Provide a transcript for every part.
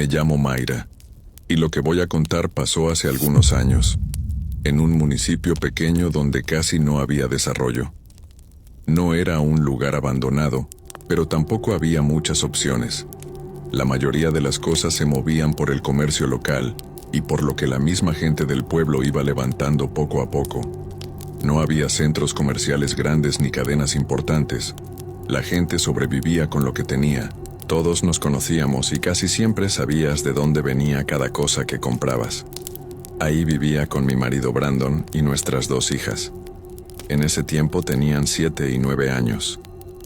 Me llamo Mayra, y lo que voy a contar pasó hace algunos años, en un municipio pequeño donde casi no había desarrollo. No era un lugar abandonado, pero tampoco había muchas opciones. La mayoría de las cosas se movían por el comercio local, y por lo que la misma gente del pueblo iba levantando poco a poco. No había centros comerciales grandes ni cadenas importantes. La gente sobrevivía con lo que tenía. Todos nos conocíamos y casi siempre sabías de dónde venía cada cosa que comprabas. Ahí vivía con mi marido Brandon y nuestras 2 hijas. En ese tiempo tenían 7 y 9 años.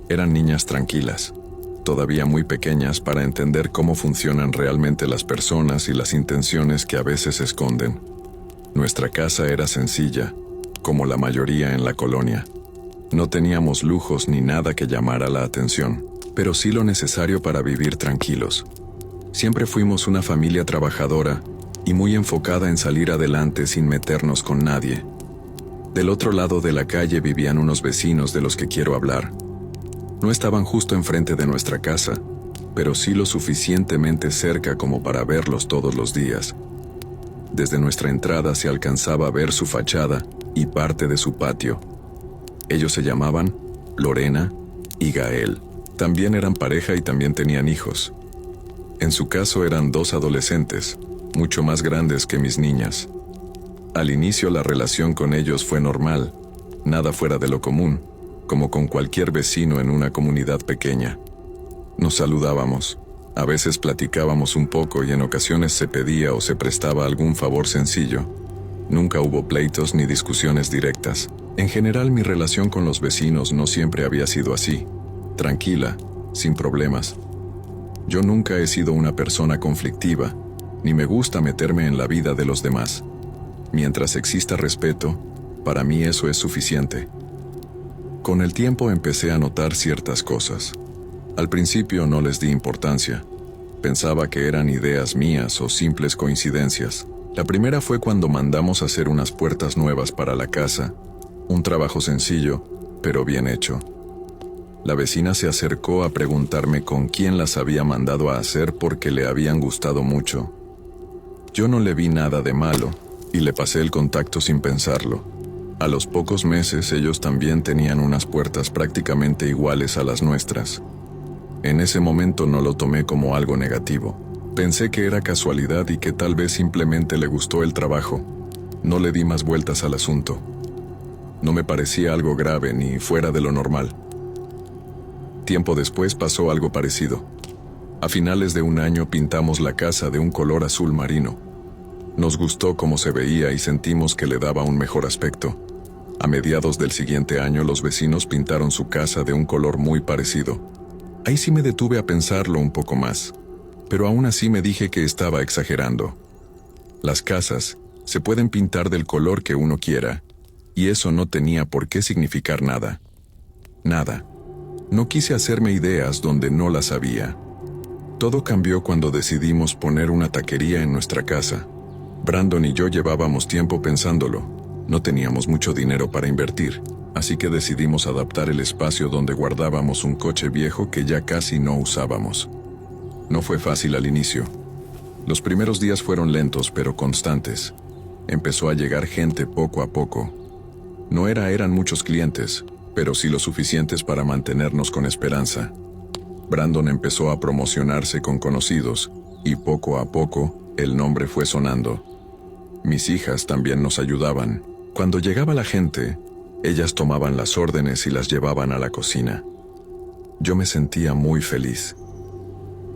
Eran niñas tranquilas, todavía muy pequeñas para entender cómo funcionan realmente las personas y las intenciones que a veces esconden. Nuestra casa era sencilla, como la mayoría en la colonia. No teníamos lujos ni nada que llamara la atención, pero sí lo necesario para vivir tranquilos. Siempre fuimos una familia trabajadora y muy enfocada en salir adelante sin meternos con nadie. Del otro lado de la calle vivían unos vecinos de los que quiero hablar. No estaban justo enfrente de nuestra casa, pero sí lo suficientemente cerca como para verlos todos los días. Desde nuestra entrada se alcanzaba a ver su fachada y parte de su patio. Ellos se llamaban Lorena y Gael. También eran pareja y también tenían hijos. En su caso eran 2 adolescentes, mucho más grandes que mis niñas. Al inicio la relación con ellos fue normal, nada fuera de lo común, como con cualquier vecino en una comunidad pequeña. Nos saludábamos, a veces platicábamos un poco y en ocasiones se pedía o se prestaba algún favor sencillo. Nunca hubo pleitos ni discusiones directas. En general mi relación con los vecinos no siempre había sido así, tranquila, sin problemas. Yo nunca he sido una persona conflictiva, ni me gusta meterme en la vida de los demás. Mientras exista respeto, para mí eso es suficiente. Con el tiempo empecé a notar ciertas cosas. Al principio no les di importancia. Pensaba que eran ideas mías o simples coincidencias. La primera fue cuando mandamos hacer unas puertas nuevas para la casa. Un trabajo sencillo, pero bien hecho. La vecina se acercó a preguntarme con quién las había mandado a hacer porque le habían gustado mucho. Yo no le vi nada de malo y le pasé el contacto sin pensarlo. A los pocos meses ellos también tenían unas puertas prácticamente iguales a las nuestras. En ese momento no lo tomé como algo negativo. Pensé que era casualidad y que tal vez simplemente le gustó el trabajo. No le di más vueltas al asunto. No me parecía algo grave ni fuera de lo normal. Tiempo después pasó algo parecido. A finales de un año pintamos la casa de un color azul marino. Nos gustó cómo se veía y sentimos que le daba un mejor aspecto. A mediados del siguiente año los vecinos pintaron su casa de un color muy parecido. Ahí sí me detuve a pensarlo un poco más, pero aún así me dije que estaba exagerando. Las casas se pueden pintar del color que uno quiera, y eso no tenía por qué significar nada. Nada. No quise hacerme ideas donde no las había. Todo cambió cuando decidimos poner una taquería en nuestra casa. Brandon y yo llevábamos tiempo pensándolo. No teníamos mucho dinero para invertir, así que decidimos adaptar el espacio donde guardábamos un coche viejo que ya casi no usábamos. No fue fácil al inicio. Los primeros días fueron lentos pero constantes. Empezó a llegar gente poco a poco. No eran muchos clientes, pero sí lo suficientes para mantenernos con esperanza. Brandon empezó a promocionarse con conocidos, y poco a poco, el nombre fue sonando. Mis hijas también nos ayudaban. Cuando llegaba la gente, ellas tomaban las órdenes y las llevaban a la cocina. Yo me sentía muy feliz.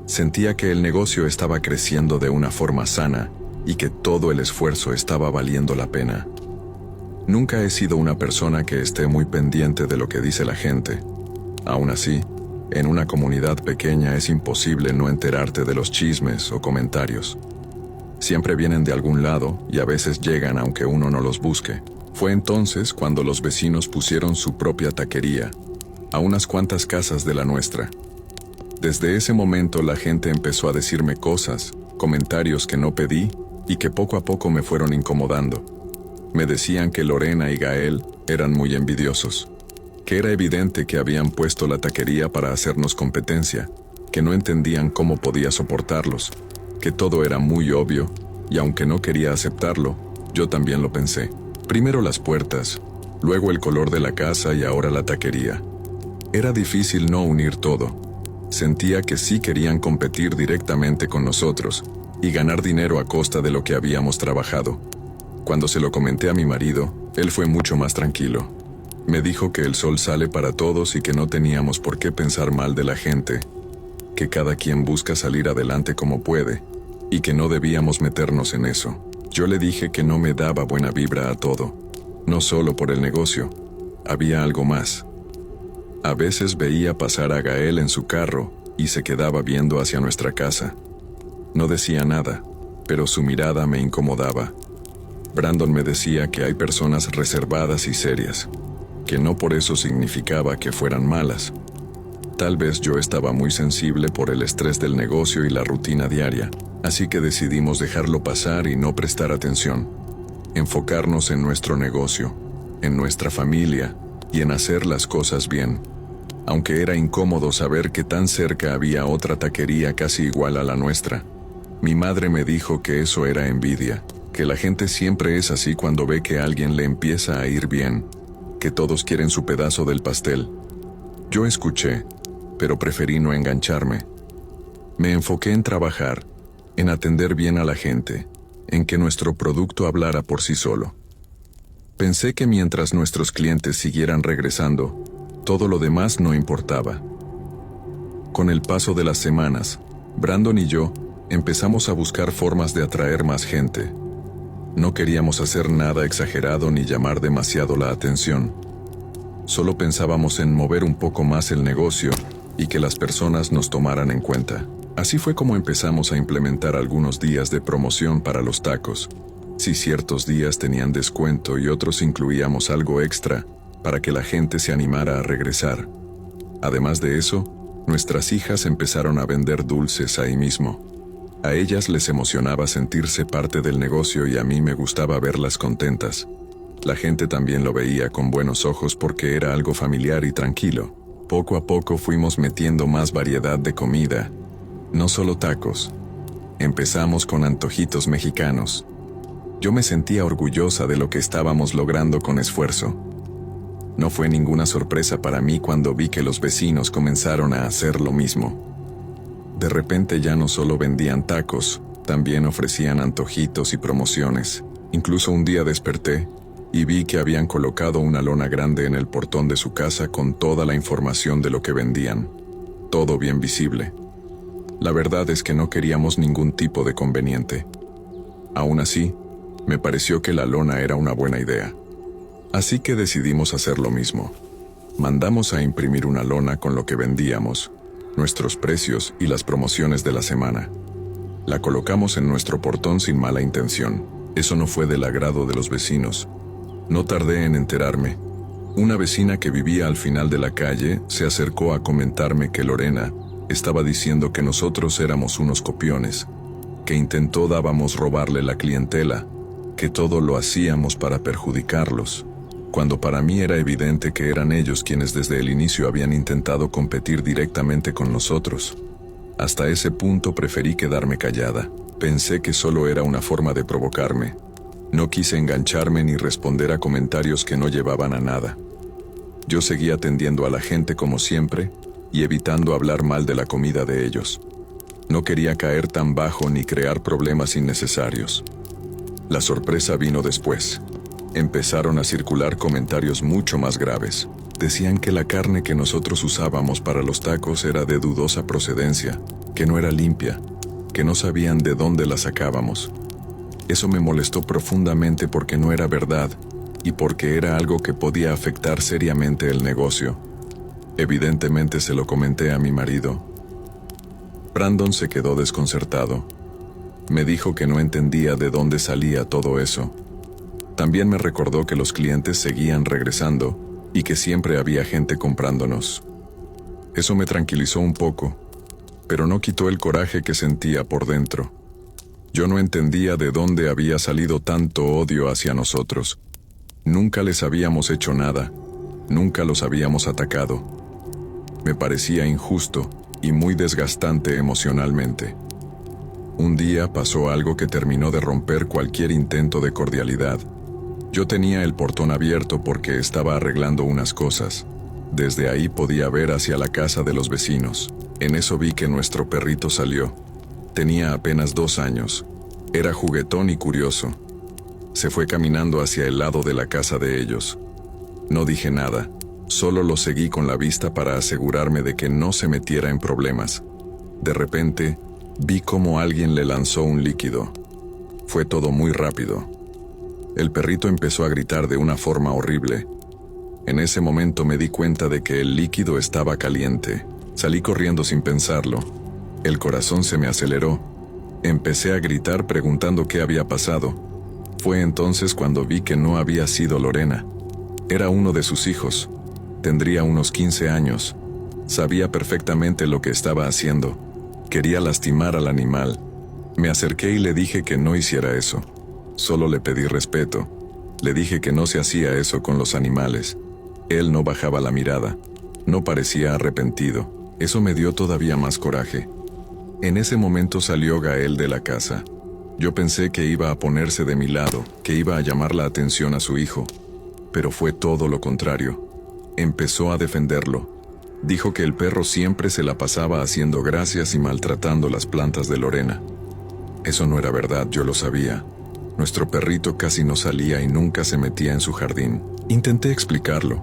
Sentía que el negocio estaba creciendo de una forma sana y que todo el esfuerzo estaba valiendo la pena. Nunca he sido una persona que esté muy pendiente de lo que dice la gente. Aún así, en una comunidad pequeña es imposible no enterarte de los chismes o comentarios. Siempre vienen de algún lado y a veces llegan aunque uno no los busque. Fue entonces cuando los vecinos pusieron su propia taquería, a unas cuantas casas de la nuestra. Desde ese momento la gente empezó a decirme cosas, comentarios que no pedí y que poco a poco me fueron incomodando. Me decían que Lorena y Gael eran muy envidiosos, que era evidente que habían puesto la taquería para hacernos competencia, que no entendían cómo podía soportarlos, que todo era muy obvio, y aunque no quería aceptarlo, yo también lo pensé. Primero las puertas, luego el color de la casa y ahora la taquería. Era difícil no unir todo. Sentía que sí querían competir directamente con nosotros y ganar dinero a costa de lo que habíamos trabajado. Cuando se lo comenté a mi marido, él fue mucho más tranquilo. Me dijo que el sol sale para todos y que no teníamos por qué pensar mal de la gente, que cada quien busca salir adelante como puede, y que no debíamos meternos en eso. Yo le dije que no me daba buena vibra a todo, no solo por el negocio, había algo más. A veces veía pasar a Gael en su carro y se quedaba viendo hacia nuestra casa. No decía nada, pero su mirada me incomodaba. Brandon me decía que hay personas reservadas y serias, que no por eso significaba que fueran malas. Tal vez yo estaba muy sensible por el estrés del negocio y la rutina diaria, así que decidimos dejarlo pasar y no prestar atención. Enfocarnos en nuestro negocio, en nuestra familia y en hacer las cosas bien. Aunque era incómodo saber que tan cerca había otra taquería casi igual a la nuestra. Mi madre me dijo que eso era envidia, que la gente siempre es así cuando ve que a alguien le empieza a ir bien, que todos quieren su pedazo del pastel. Yo escuché, pero preferí no engancharme. Me enfoqué en trabajar, en atender bien a la gente, en que nuestro producto hablara por sí solo. Pensé que mientras nuestros clientes siguieran regresando, todo lo demás no importaba. Con el paso de las semanas, Brandon y yo empezamos a buscar formas de atraer más gente. No queríamos hacer nada exagerado ni llamar demasiado la atención. Solo pensábamos en mover un poco más el negocio y que las personas nos tomaran en cuenta. Así fue como empezamos a implementar algunos días de promoción para los tacos. Si ciertos días tenían descuento y otros incluíamos algo extra para que la gente se animara a regresar. Además de eso, nuestras hijas empezaron a vender dulces ahí mismo. A ellas les emocionaba sentirse parte del negocio y a mí me gustaba verlas contentas. La gente también lo veía con buenos ojos porque era algo familiar y tranquilo. Poco a poco fuimos metiendo más variedad de comida, no solo tacos. Empezamos con antojitos mexicanos. Yo me sentía orgullosa de lo que estábamos logrando con esfuerzo. No fue ninguna sorpresa para mí cuando vi que los vecinos comenzaron a hacer lo mismo. De repente ya no solo vendían tacos, también ofrecían antojitos y promociones. Incluso un día desperté y vi que habían colocado una lona grande en el portón de su casa con toda la información de lo que vendían. Todo bien visible. La verdad es que no queríamos ningún tipo de conveniente. Aún así, me pareció que la lona era una buena idea. Así que decidimos hacer lo mismo. Mandamos a imprimir una lona con lo que vendíamos, nuestros precios y las promociones de la semana. La colocamos en nuestro portón sin mala intención. Eso no fue del agrado de los vecinos. No tardé en enterarme. Una vecina que vivía al final de la calle se acercó a comentarme que Lorena estaba diciendo que nosotros éramos unos copiones, que dábamos robarle la clientela, que todo lo hacíamos para perjudicarlos, cuando para mí era evidente que eran ellos quienes desde el inicio habían intentado competir directamente con nosotros. Hasta ese punto preferí quedarme callada. Pensé que solo era una forma de provocarme. No quise engancharme ni responder a comentarios que no llevaban a nada. Yo seguía atendiendo a la gente como siempre y evitando hablar mal de la comida de ellos. No quería caer tan bajo ni crear problemas innecesarios. La sorpresa vino después. Empezaron a circular comentarios mucho más graves. Decían que la carne que nosotros usábamos para los tacos era de dudosa procedencia, que no era limpia, que no sabían de dónde la sacábamos. Eso me molestó profundamente porque no era verdad y porque era algo que podía afectar seriamente el negocio. Evidentemente se lo comenté a mi marido. Brandon se quedó desconcertado. Me dijo que no entendía de dónde salía todo eso. También me recordó que los clientes seguían regresando y que siempre había gente comprándonos. Eso me tranquilizó un poco, pero no quitó el coraje que sentía por dentro. Yo no entendía de dónde había salido tanto odio hacia nosotros. Nunca les habíamos hecho nada, nunca los habíamos atacado. Me parecía injusto y muy desgastante emocionalmente. Un día pasó algo que terminó de romper cualquier intento de cordialidad. Yo tenía el portón abierto porque estaba arreglando unas cosas. Desde ahí podía ver hacia la casa de los vecinos. En eso vi que nuestro perrito salió. Tenía apenas 2 años. Era juguetón y curioso. Se fue caminando hacia el lado de la casa de ellos. No dije nada, solo lo seguí con la vista para asegurarme de que no se metiera en problemas. De repente, vi cómo alguien le lanzó un líquido. Fue todo muy rápido. El perrito empezó a gritar de una forma horrible. En ese momento me di cuenta de que el líquido estaba caliente. Salí corriendo sin pensarlo. El corazón se me aceleró. Empecé a gritar preguntando qué había pasado. Fue entonces cuando vi que no había sido Lorena. Era uno de sus hijos. Tendría unos 15 años. Sabía perfectamente lo que estaba haciendo. Quería lastimar al animal. Me acerqué y le dije que no hiciera eso. Solo le pedí respeto. Le dije que no se hacía eso con los animales. Él no bajaba la mirada. No parecía arrepentido. Eso me dio todavía más coraje. En ese momento salió Gael de la casa. Yo pensé que iba a ponerse de mi lado, que iba a llamar la atención a su hijo. Pero fue todo lo contrario. Empezó a defenderlo. Dijo que el perro siempre se la pasaba haciendo gracias y maltratando las plantas de Lorena. Eso no era verdad, yo lo sabía. Nuestro perrito casi no salía y nunca se metía en su jardín. Intenté explicarlo.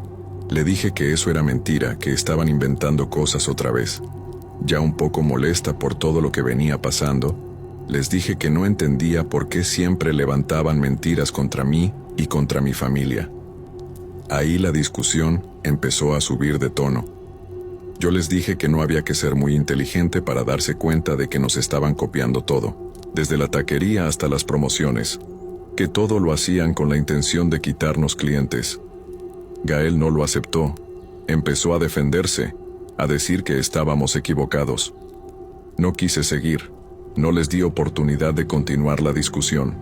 Le dije que eso era mentira, que estaban inventando cosas otra vez. Ya un poco molesta por todo lo que venía pasando, les dije que no entendía por qué siempre levantaban mentiras contra mí y contra mi familia. Ahí la discusión empezó a subir de tono. Yo les dije que no había que ser muy inteligente para darse cuenta de que nos estaban copiando todo, desde la taquería hasta las promociones, que todo lo hacían con la intención de quitarnos clientes. Gael no lo aceptó. Empezó a defenderse, a decir que estábamos equivocados. No quise seguir. No les di oportunidad de continuar la discusión.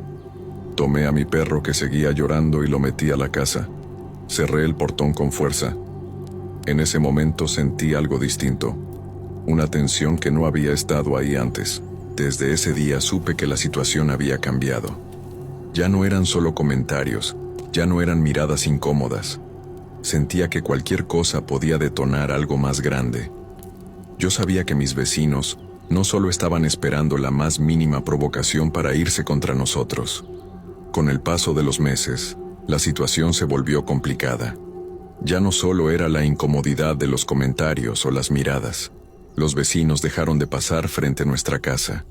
Tomé a mi perro que seguía llorando y lo metí a la casa. Cerré el portón con fuerza. En ese momento sentí algo distinto, una tensión que no había estado ahí antes. Desde ese día supe que la situación había cambiado. Ya no eran solo comentarios, ya no eran miradas incómodas. Sentía que cualquier cosa podía detonar algo más grande. Yo sabía que mis vecinos no solo estaban esperando la más mínima provocación para irse contra nosotros. Con el paso de los meses, la situación se volvió complicada. Ya no solo era la incomodidad de los comentarios o las miradas. Los vecinos dejaron de pasar frente a nuestra casa.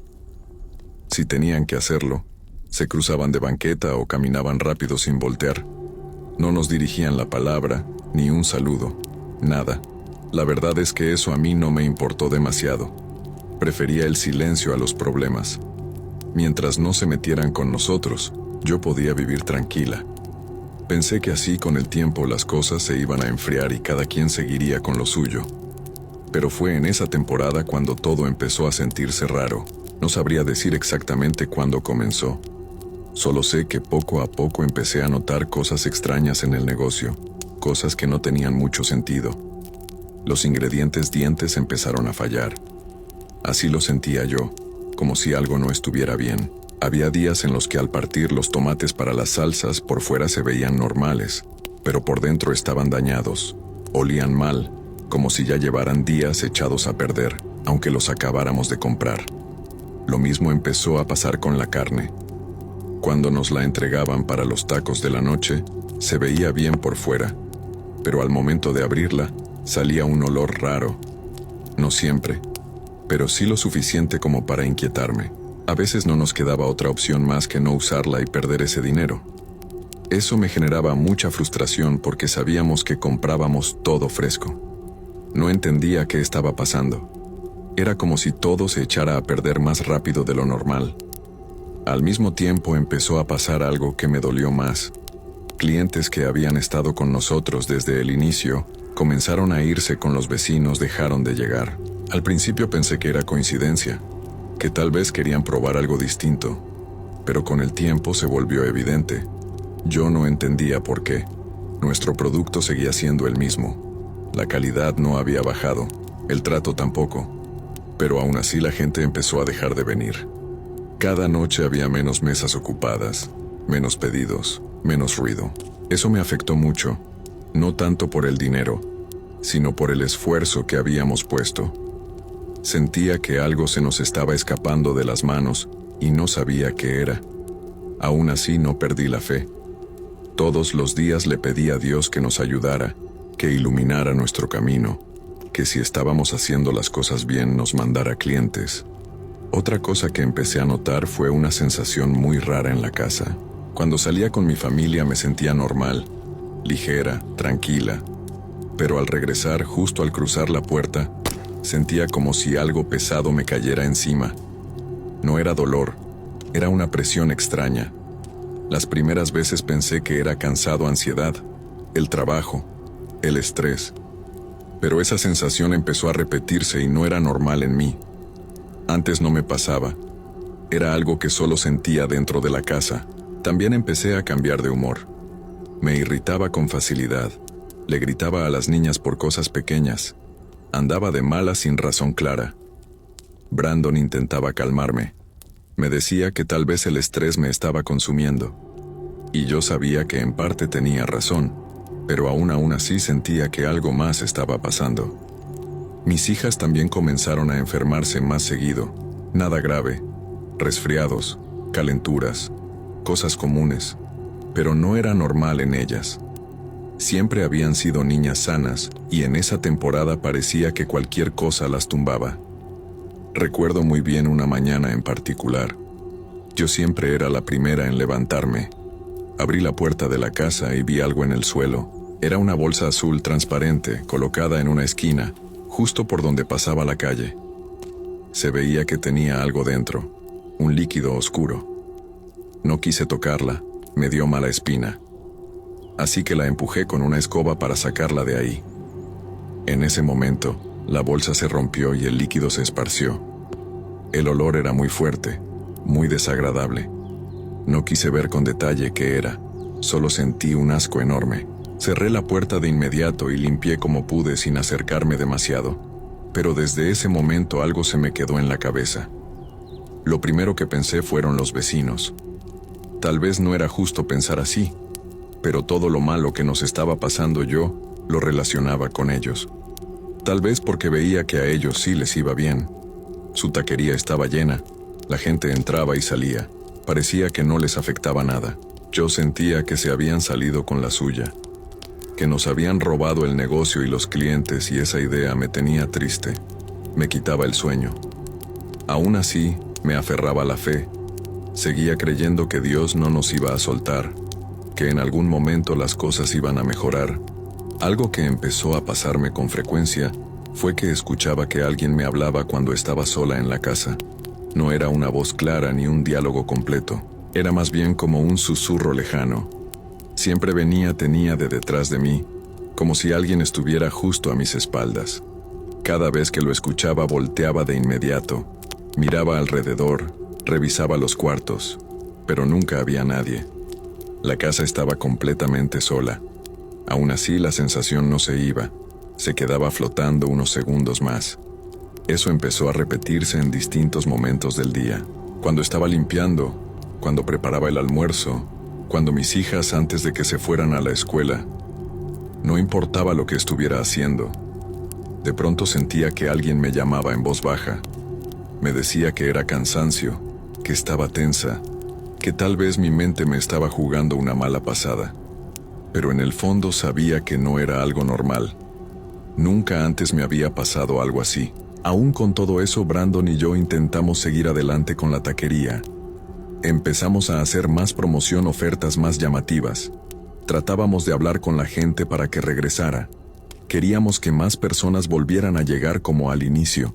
Si tenían que hacerlo, se cruzaban de banqueta o caminaban rápido sin voltear. No nos dirigían la palabra, ni un saludo, nada. La verdad es que eso a mí no me importó demasiado. Prefería el silencio a los problemas. Mientras no se metieran con nosotros, yo podía vivir tranquila. Pensé que así con el tiempo las cosas se iban a enfriar y cada quien seguiría con lo suyo. Pero fue en esa temporada cuando todo empezó a sentirse raro. No sabría decir exactamente cuándo comenzó. Solo sé que poco a poco empecé a notar cosas extrañas en el negocio, cosas que no tenían mucho sentido. Los ingredientes dientes empezaron a fallar. Así lo sentía yo, como si algo no estuviera bien. Había días en los que al partir los tomates para las salsas por fuera se veían normales, pero por dentro estaban dañados, olían mal, como si ya llevaran días echados a perder, aunque los acabáramos de comprar. Lo mismo empezó a pasar con la carne. Cuando nos la entregaban para los tacos de la noche, se veía bien por fuera, pero al momento de abrirla, salía un olor raro. No siempre, pero sí lo suficiente como para inquietarme. A veces no nos quedaba otra opción más que no usarla y perder ese dinero. Eso me generaba mucha frustración porque sabíamos que comprábamos todo fresco. No entendía qué estaba pasando. Era como si todo se echara a perder más rápido de lo normal. Al mismo tiempo empezó a pasar algo que me dolió más. Clientes que habían estado con nosotros desde el inicio comenzaron a irse con los vecinos, dejaron de llegar. Al principio pensé que era coincidencia, que tal vez querían probar algo distinto, pero con el tiempo se volvió evidente. Yo no entendía por qué. Nuestro producto seguía siendo el mismo. La calidad no había bajado, el trato tampoco, pero aún así la gente empezó a dejar de venir. Cada noche había menos mesas ocupadas, menos pedidos, menos ruido. Eso me afectó mucho, no tanto por el dinero, sino por el esfuerzo que habíamos puesto. Sentía que algo se nos estaba escapando de las manos y no sabía qué era. Aún así no perdí la fe. Todos los días le pedí a Dios que nos ayudara, que iluminara nuestro camino, que si estábamos haciendo las cosas bien nos mandara clientes. Otra cosa que empecé a notar fue una sensación muy rara en la casa. Cuando salía con mi familia me sentía normal, ligera, tranquila, pero al regresar, justo al cruzar la puerta, sentía como si algo pesado me cayera encima. No era dolor, era una presión extraña. Las primeras veces pensé que era cansado, ansiedad, el trabajo, el estrés. Pero esa sensación empezó a repetirse y no era normal en mí. Antes no me pasaba. Era algo que solo sentía dentro de la casa. También empecé a cambiar de humor. Me irritaba con facilidad. Le gritaba a las niñas por cosas pequeñas. Andaba de mala sin razón clara. Brandon intentaba calmarme. Me decía que tal vez el estrés me estaba consumiendo. Y yo sabía que en parte tenía razón, pero aún así sentía que algo más estaba pasando. Mis hijas también comenzaron a enfermarse más seguido. Nada grave. Resfriados, calenturas, cosas comunes, pero no era normal en ellas. Siempre habían sido niñas sanas, y en esa temporada parecía que cualquier cosa las tumbaba. Recuerdo muy bien una mañana en particular. Yo siempre era la primera en levantarme. Abrí la puerta de la casa y vi algo en el suelo. Era una bolsa azul transparente, colocada en una esquina, justo por donde pasaba la calle. Se veía que tenía algo dentro, un líquido oscuro. No quise tocarla, me dio mala espina. Así que la empujé con una escoba para sacarla de ahí. En ese momento, la bolsa se rompió y el líquido se esparció. El olor era muy fuerte, muy desagradable. No quise ver con detalle qué era, solo sentí un asco enorme. Cerré la puerta de inmediato y limpié como pude sin acercarme demasiado. Pero desde ese momento algo se me quedó en la cabeza. Lo primero que pensé fueron los vecinos. Tal vez no era justo pensar así, pero todo lo malo que nos estaba pasando yo lo relacionaba con ellos. Tal vez porque veía que a ellos sí les iba bien. Su taquería estaba llena, la gente entraba y salía. Parecía que no les afectaba nada. Yo sentía que se habían salido con la suya, que nos habían robado el negocio y los clientes, y esa idea me tenía triste. Me quitaba el sueño. Aún así, me aferraba a la fe. Seguía creyendo que Dios no nos iba a soltar, que en algún momento las cosas iban a mejorar. Algo que empezó a pasarme con frecuencia fue que escuchaba que alguien me hablaba cuando estaba sola en la casa. No era una voz clara ni un diálogo completo. Era más bien como un susurro lejano. Siempre tenía de detrás de mí, como si alguien estuviera justo a mis espaldas. Cada vez que lo escuchaba volteaba de inmediato, miraba alrededor, revisaba los cuartos, pero nunca había nadie. La casa estaba completamente sola. Aún así la sensación no se iba, se quedaba flotando unos segundos más. Eso empezó a repetirse en distintos momentos del día. Cuando estaba limpiando, cuando preparaba el almuerzo, cuando mis hijas antes de que se fueran a la escuela. No importaba lo que estuviera haciendo. De pronto sentía que alguien me llamaba en voz baja. Me decía que era cansancio, que estaba tensa, que tal vez mi mente me estaba jugando una mala pasada. Pero en el fondo sabía que no era algo normal. Nunca antes me había pasado algo así. Aún con todo eso, Brandon y yo intentamos seguir adelante con la taquería. Empezamos a hacer más promoción, ofertas más llamativas. Tratábamos de hablar con la gente para que regresara. Queríamos que más personas volvieran a llegar como al inicio.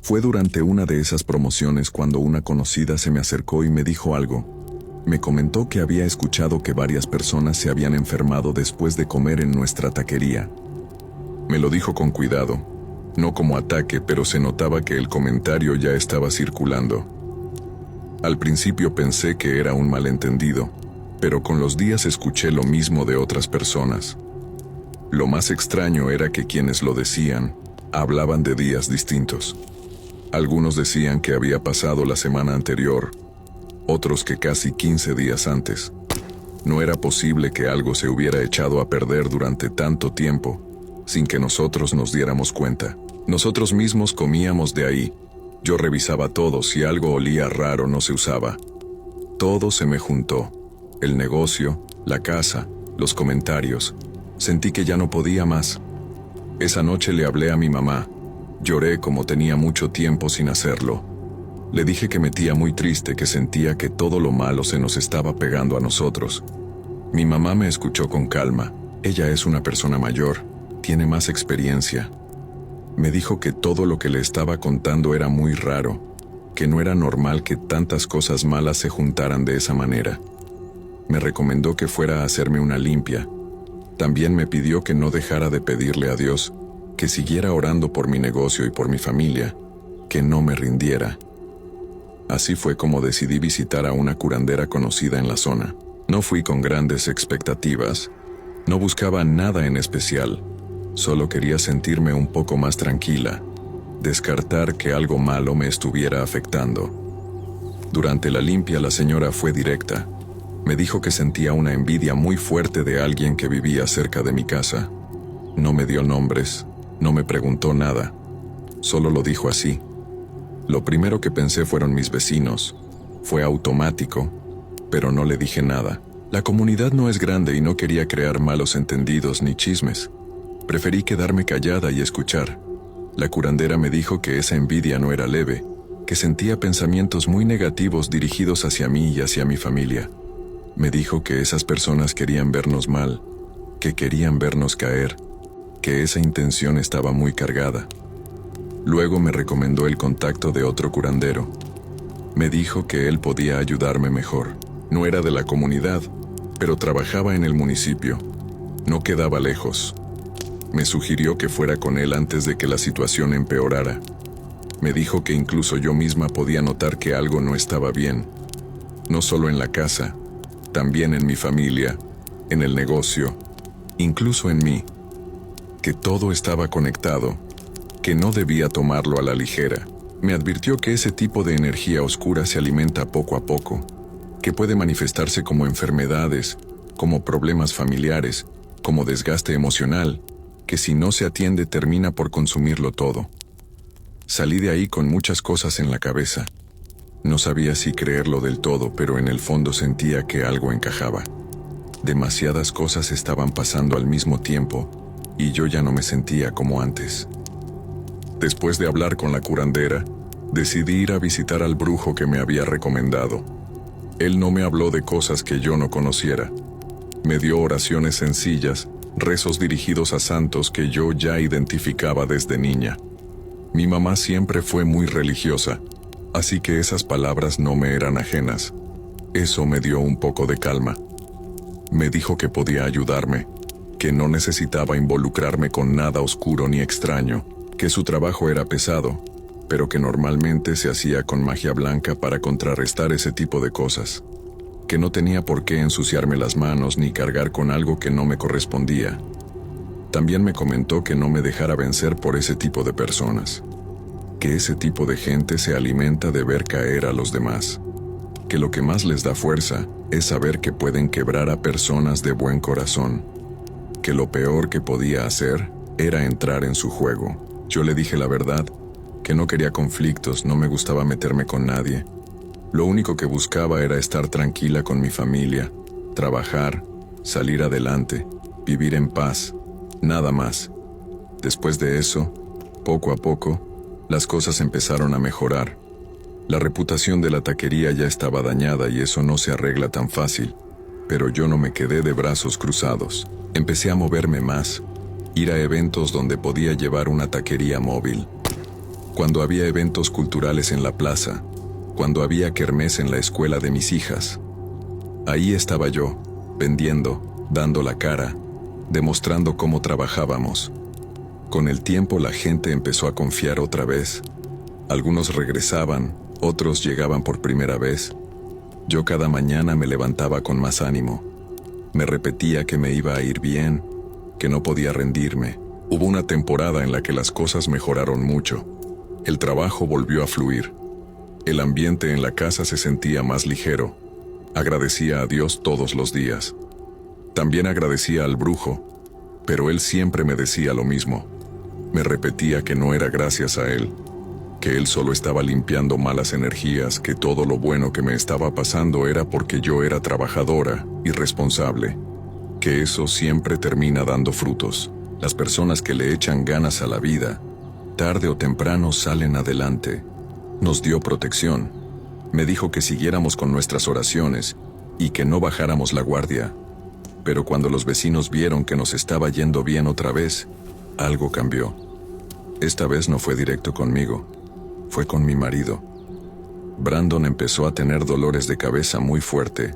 Fue durante una de esas promociones cuando una conocida se me acercó y me dijo algo. Me comentó que había escuchado que varias personas se habían enfermado después de comer en nuestra taquería. Me lo dijo con cuidado, no como ataque, pero se notaba que el comentario ya estaba circulando. Al principio pensé que era un malentendido, pero con los días escuché lo mismo de otras personas. Lo más extraño era que quienes lo decían, hablaban de días distintos. Algunos decían que había pasado la semana anterior, otros que casi 15 días antes. No era posible que algo se hubiera echado a perder durante tanto tiempo, sin que nosotros nos diéramos cuenta. Nosotros mismos comíamos de ahí. Yo revisaba todo, si algo olía raro no se usaba. Todo se me juntó. El negocio, la casa, los comentarios. Sentí que ya no podía más. Esa noche le hablé a mi mamá. Lloré como tenía mucho tiempo sin hacerlo. Le dije que me sentía muy triste, que sentía que todo lo malo se nos estaba pegando a nosotros. Mi mamá me escuchó con calma. Ella es una persona mayor, tiene más experiencia. Me dijo que todo lo que le estaba contando era muy raro, que no era normal que tantas cosas malas se juntaran de esa manera. Me recomendó que fuera a hacerme una limpia. También me pidió que no dejara de pedirle a Dios, que siguiera orando por mi negocio y por mi familia, que no me rindiera. Así fue como decidí visitar a una curandera conocida en la zona. No fui con grandes expectativas, no buscaba nada en especial, solo quería sentirme un poco más tranquila, descartar que algo malo me estuviera afectando. Durante la limpia la señora fue directa. Me dijo que sentía una envidia muy fuerte de alguien que vivía cerca de mi casa. No me dio nombres, no me preguntó nada, solo lo dijo así. Lo primero que pensé fueron mis vecinos. Fue automático, pero no le dije nada. La comunidad no es grande y no quería crear malos entendidos ni chismes. Preferí quedarme callada y escuchar. La curandera me dijo que esa envidia no era leve, que sentía pensamientos muy negativos dirigidos hacia mí y hacia mi familia. Me dijo que esas personas querían vernos mal, que querían vernos caer, que esa intención estaba muy cargada. Luego me recomendó el contacto de otro curandero. Me dijo que él podía ayudarme mejor. No era de la comunidad, pero trabajaba en el municipio. No quedaba lejos. Me sugirió que fuera con él antes de que la situación empeorara. Me dijo que incluso yo misma podía notar que algo no estaba bien. No solo en la casa, también en mi familia, en el negocio, incluso en mí. Que todo estaba conectado, que no debía tomarlo a la ligera. Me advirtió que ese tipo de energía oscura se alimenta poco a poco, que puede manifestarse como enfermedades, como problemas familiares, como desgaste emocional, que si no se atiende termina por consumirlo todo. Salí de ahí con muchas cosas en la cabeza. No sabía si creerlo del todo, pero en el fondo sentía que algo encajaba. Demasiadas cosas estaban pasando al mismo tiempo, y yo ya no me sentía como antes. Después de hablar con la curandera, decidí ir a visitar al brujo que me había recomendado. Él no me habló de cosas que yo no conociera. Me dio oraciones sencillas, rezos dirigidos a santos que yo ya identificaba desde niña. Mi mamá siempre fue muy religiosa, así que esas palabras no me eran ajenas. Eso me dio un poco de calma. Me dijo que podía ayudarme, que no necesitaba involucrarme con nada oscuro ni extraño, que su trabajo era pesado, pero que normalmente se hacía con magia blanca para contrarrestar ese tipo de cosas, que no tenía por qué ensuciarme las manos ni cargar con algo que no me correspondía. También me comentó que no me dejara vencer por ese tipo de personas, que ese tipo de gente se alimenta de ver caer a los demás, que lo que más les da fuerza es saber que pueden quebrar a personas de buen corazón, que lo peor que podía hacer era entrar en su juego. Yo le dije la verdad, que no quería conflictos, no me gustaba meterme con nadie. Lo único que buscaba era estar tranquila con mi familia, trabajar, salir adelante, vivir en paz, nada más. Después de eso, poco a poco, las cosas empezaron a mejorar. La reputación de la taquería ya estaba dañada y eso no se arregla tan fácil, pero yo no me quedé de brazos cruzados. Empecé a moverme más, ir a eventos donde podía llevar una taquería móvil. Cuando había eventos culturales en la plaza, cuando había kermés en la escuela de mis hijas. Ahí estaba yo, vendiendo, dando la cara, demostrando cómo trabajábamos. Con el tiempo la gente empezó a confiar otra vez. Algunos regresaban, otros llegaban por primera vez. Yo cada mañana me levantaba con más ánimo. Me repetía que me iba a ir bien, que no podía rendirme. Hubo una temporada en la que las cosas mejoraron mucho. El trabajo volvió a fluir. El ambiente en la casa se sentía más ligero. Agradecía a Dios todos los días. También agradecía al brujo, pero él siempre me decía lo mismo. Me repetía que no era gracias a él, que él solo estaba limpiando malas energías, que todo lo bueno que me estaba pasando era porque yo era trabajadora y responsable, que eso siempre termina dando frutos. Las personas que le echan ganas a la vida, tarde o temprano salen adelante. Nos dio protección. Me dijo que siguiéramos con nuestras oraciones y que no bajáramos la guardia. Pero cuando los vecinos vieron que nos estaba yendo bien otra vez, algo cambió. Esta vez no fue directo conmigo, fue con mi marido. Brandon empezó a tener dolores de cabeza muy fuerte.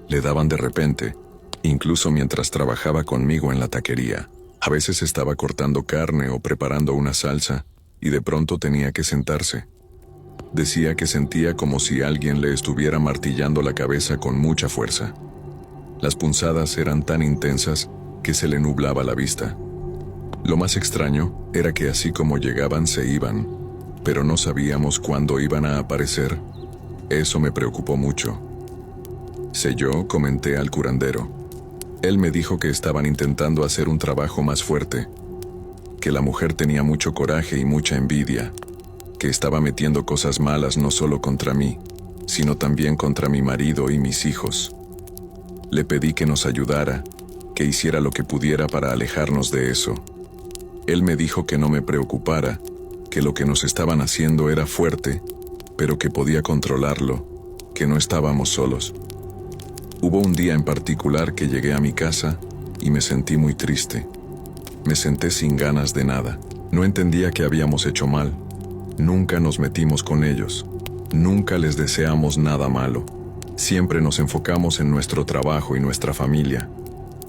Le daban de repente, incluso mientras trabajaba conmigo en la taquería. A veces estaba cortando carne o preparando una salsa, y de pronto tenía que sentarse. Decía que sentía como si alguien le estuviera martillando la cabeza con mucha fuerza. Las punzadas eran tan intensas que se le nublaba la vista. Lo más extraño era que así como llegaban se iban, pero no sabíamos cuándo iban a aparecer. Eso me preocupó mucho. Yo comenté al curandero. Él me dijo que estaban intentando hacer un trabajo más fuerte, que la mujer tenía mucho coraje y mucha envidia, que estaba metiendo cosas malas no solo contra mí, sino también contra mi marido y mis hijos. Le pedí que nos ayudara, que hiciera lo que pudiera para alejarnos de eso. Él me dijo que no me preocupara, que lo que nos estaban haciendo era fuerte, pero que podía controlarlo, que no estábamos solos. Hubo un día en particular que llegué a mi casa y me sentí muy triste. Me senté sin ganas de nada. No entendía que habíamos hecho mal. Nunca nos metimos con ellos. Nunca les deseamos nada malo. Siempre nos enfocamos en nuestro trabajo y nuestra familia.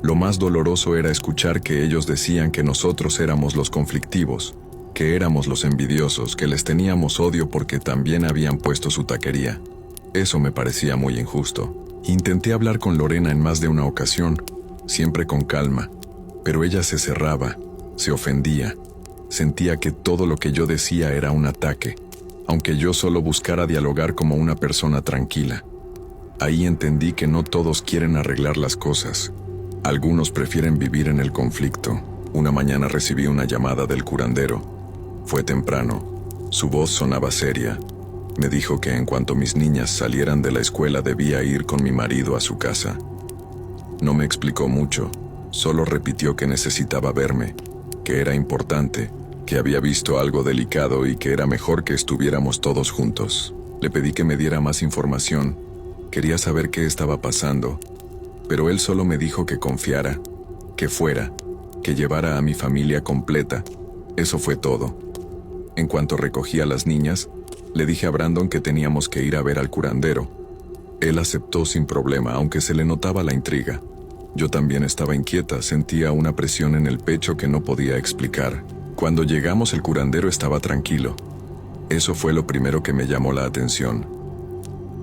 Lo más doloroso era escuchar que ellos decían que nosotros éramos los conflictivos, que éramos los envidiosos, que les teníamos odio porque también habían puesto su taquería. Eso me parecía muy injusto. Intenté hablar con Lorena en más de una ocasión, siempre con calma, pero ella se cerraba, se ofendía. Sentía que todo lo que yo decía era un ataque, aunque yo solo buscara dialogar como una persona tranquila. Ahí entendí que no todos quieren arreglar las cosas. Algunos prefieren vivir en el conflicto. Una mañana recibí una llamada del curandero. Fue temprano. Su voz sonaba seria. Me dijo que en cuanto mis niñas salieran de la escuela debía ir con mi marido a su casa. No me explicó mucho, solo repitió que necesitaba verme, que era importante, que había visto algo delicado y que era mejor que estuviéramos todos juntos. Le pedí que me diera más información. Quería saber qué estaba pasando, pero él solo me dijo que confiara, que fuera, que llevara a mi familia completa. Eso fue todo. En cuanto recogí a las niñas, le dije a Brandon que teníamos que ir a ver al curandero. Él aceptó sin problema, aunque se le notaba la intriga. Yo también estaba inquieta, sentía una presión en el pecho que no podía explicar. Cuando llegamos, el curandero estaba tranquilo. Eso fue lo primero que me llamó la atención.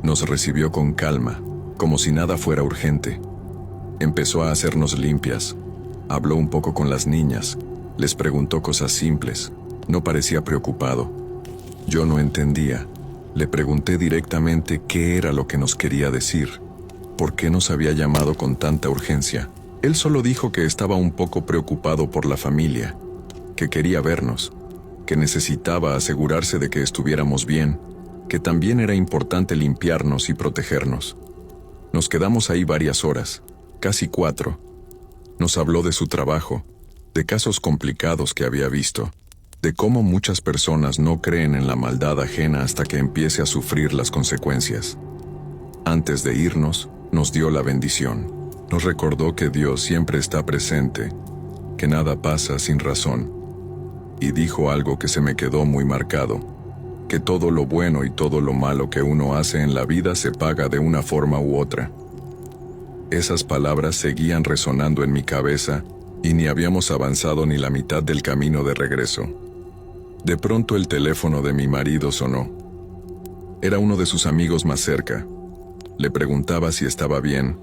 Nos recibió con calma, como si nada fuera urgente. Empezó a hacernos limpias. Habló un poco con las niñas. Les preguntó cosas simples. No parecía preocupado. Yo no entendía. Le pregunté directamente qué era lo que nos quería decir. ¿Por qué nos había llamado con tanta urgencia? Él solo dijo que estaba un poco preocupado por la familia, que quería vernos, que necesitaba asegurarse de que estuviéramos bien, que también era importante limpiarnos y protegernos. Nos quedamos ahí varias horas, casi 4. Nos habló de su trabajo, de casos complicados que había visto, de cómo muchas personas no creen en la maldad ajena hasta que empiece a sufrir las consecuencias. Antes de irnos, nos dio la bendición. Nos recordó que Dios siempre está presente, que nada pasa sin razón. Y dijo algo que se me quedó muy marcado, que todo lo bueno y todo lo malo que uno hace en la vida se paga de una forma u otra. Esas palabras seguían resonando en mi cabeza y ni habíamos avanzado ni la mitad del camino de regreso. De pronto el teléfono de mi marido sonó. Era uno de sus amigos más cerca. Le preguntaba si estaba bien.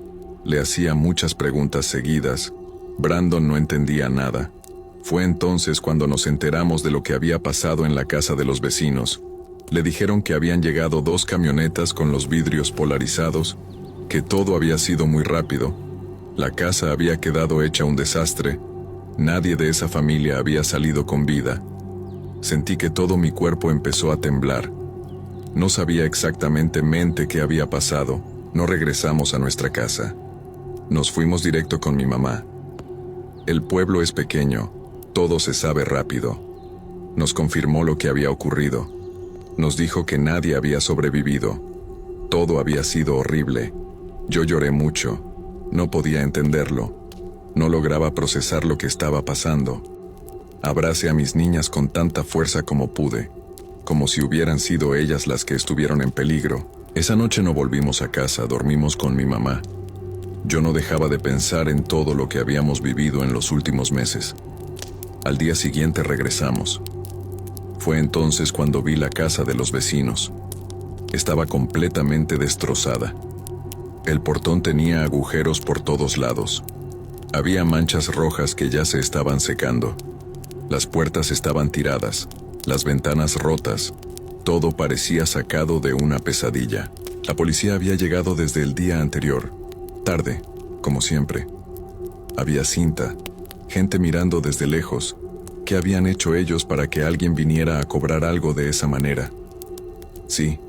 Le hacía muchas preguntas seguidas. Brandon no entendía nada. Fue entonces cuando nos enteramos de lo que había pasado en la casa de los vecinos. Le dijeron que habían llegado 2 camionetas con los vidrios polarizados, que todo había sido muy rápido. La casa había quedado hecha un desastre. Nadie de esa familia había salido con vida. Sentí que todo mi cuerpo empezó a temblar. No sabía exactamente qué había pasado. No regresamos a nuestra casa. Nos fuimos directo con mi mamá. El pueblo es pequeño, todo se sabe rápido. Nos confirmó lo que había ocurrido. Nos dijo que nadie había sobrevivido. Todo había sido horrible. Yo lloré mucho. No podía entenderlo. No lograba procesar lo que estaba pasando. Abracé a mis niñas con tanta fuerza como pude, como si hubieran sido ellas las que estuvieron en peligro. Esa noche no volvimos a casa, dormimos con mi mamá. Yo no dejaba de pensar en todo lo que habíamos vivido en los últimos meses. Al día siguiente regresamos. Fue entonces cuando vi la casa de los vecinos. Estaba completamente destrozada. El portón tenía agujeros por todos lados. Había manchas rojas que ya se estaban secando. Las puertas estaban tiradas, las ventanas rotas. Todo parecía sacado de una pesadilla. La policía había llegado desde el día anterior, tarde, como siempre. Había cinta, gente mirando desde lejos. ¿Qué habían hecho ellos para que alguien viniera a cobrar algo de esa manera? Sí,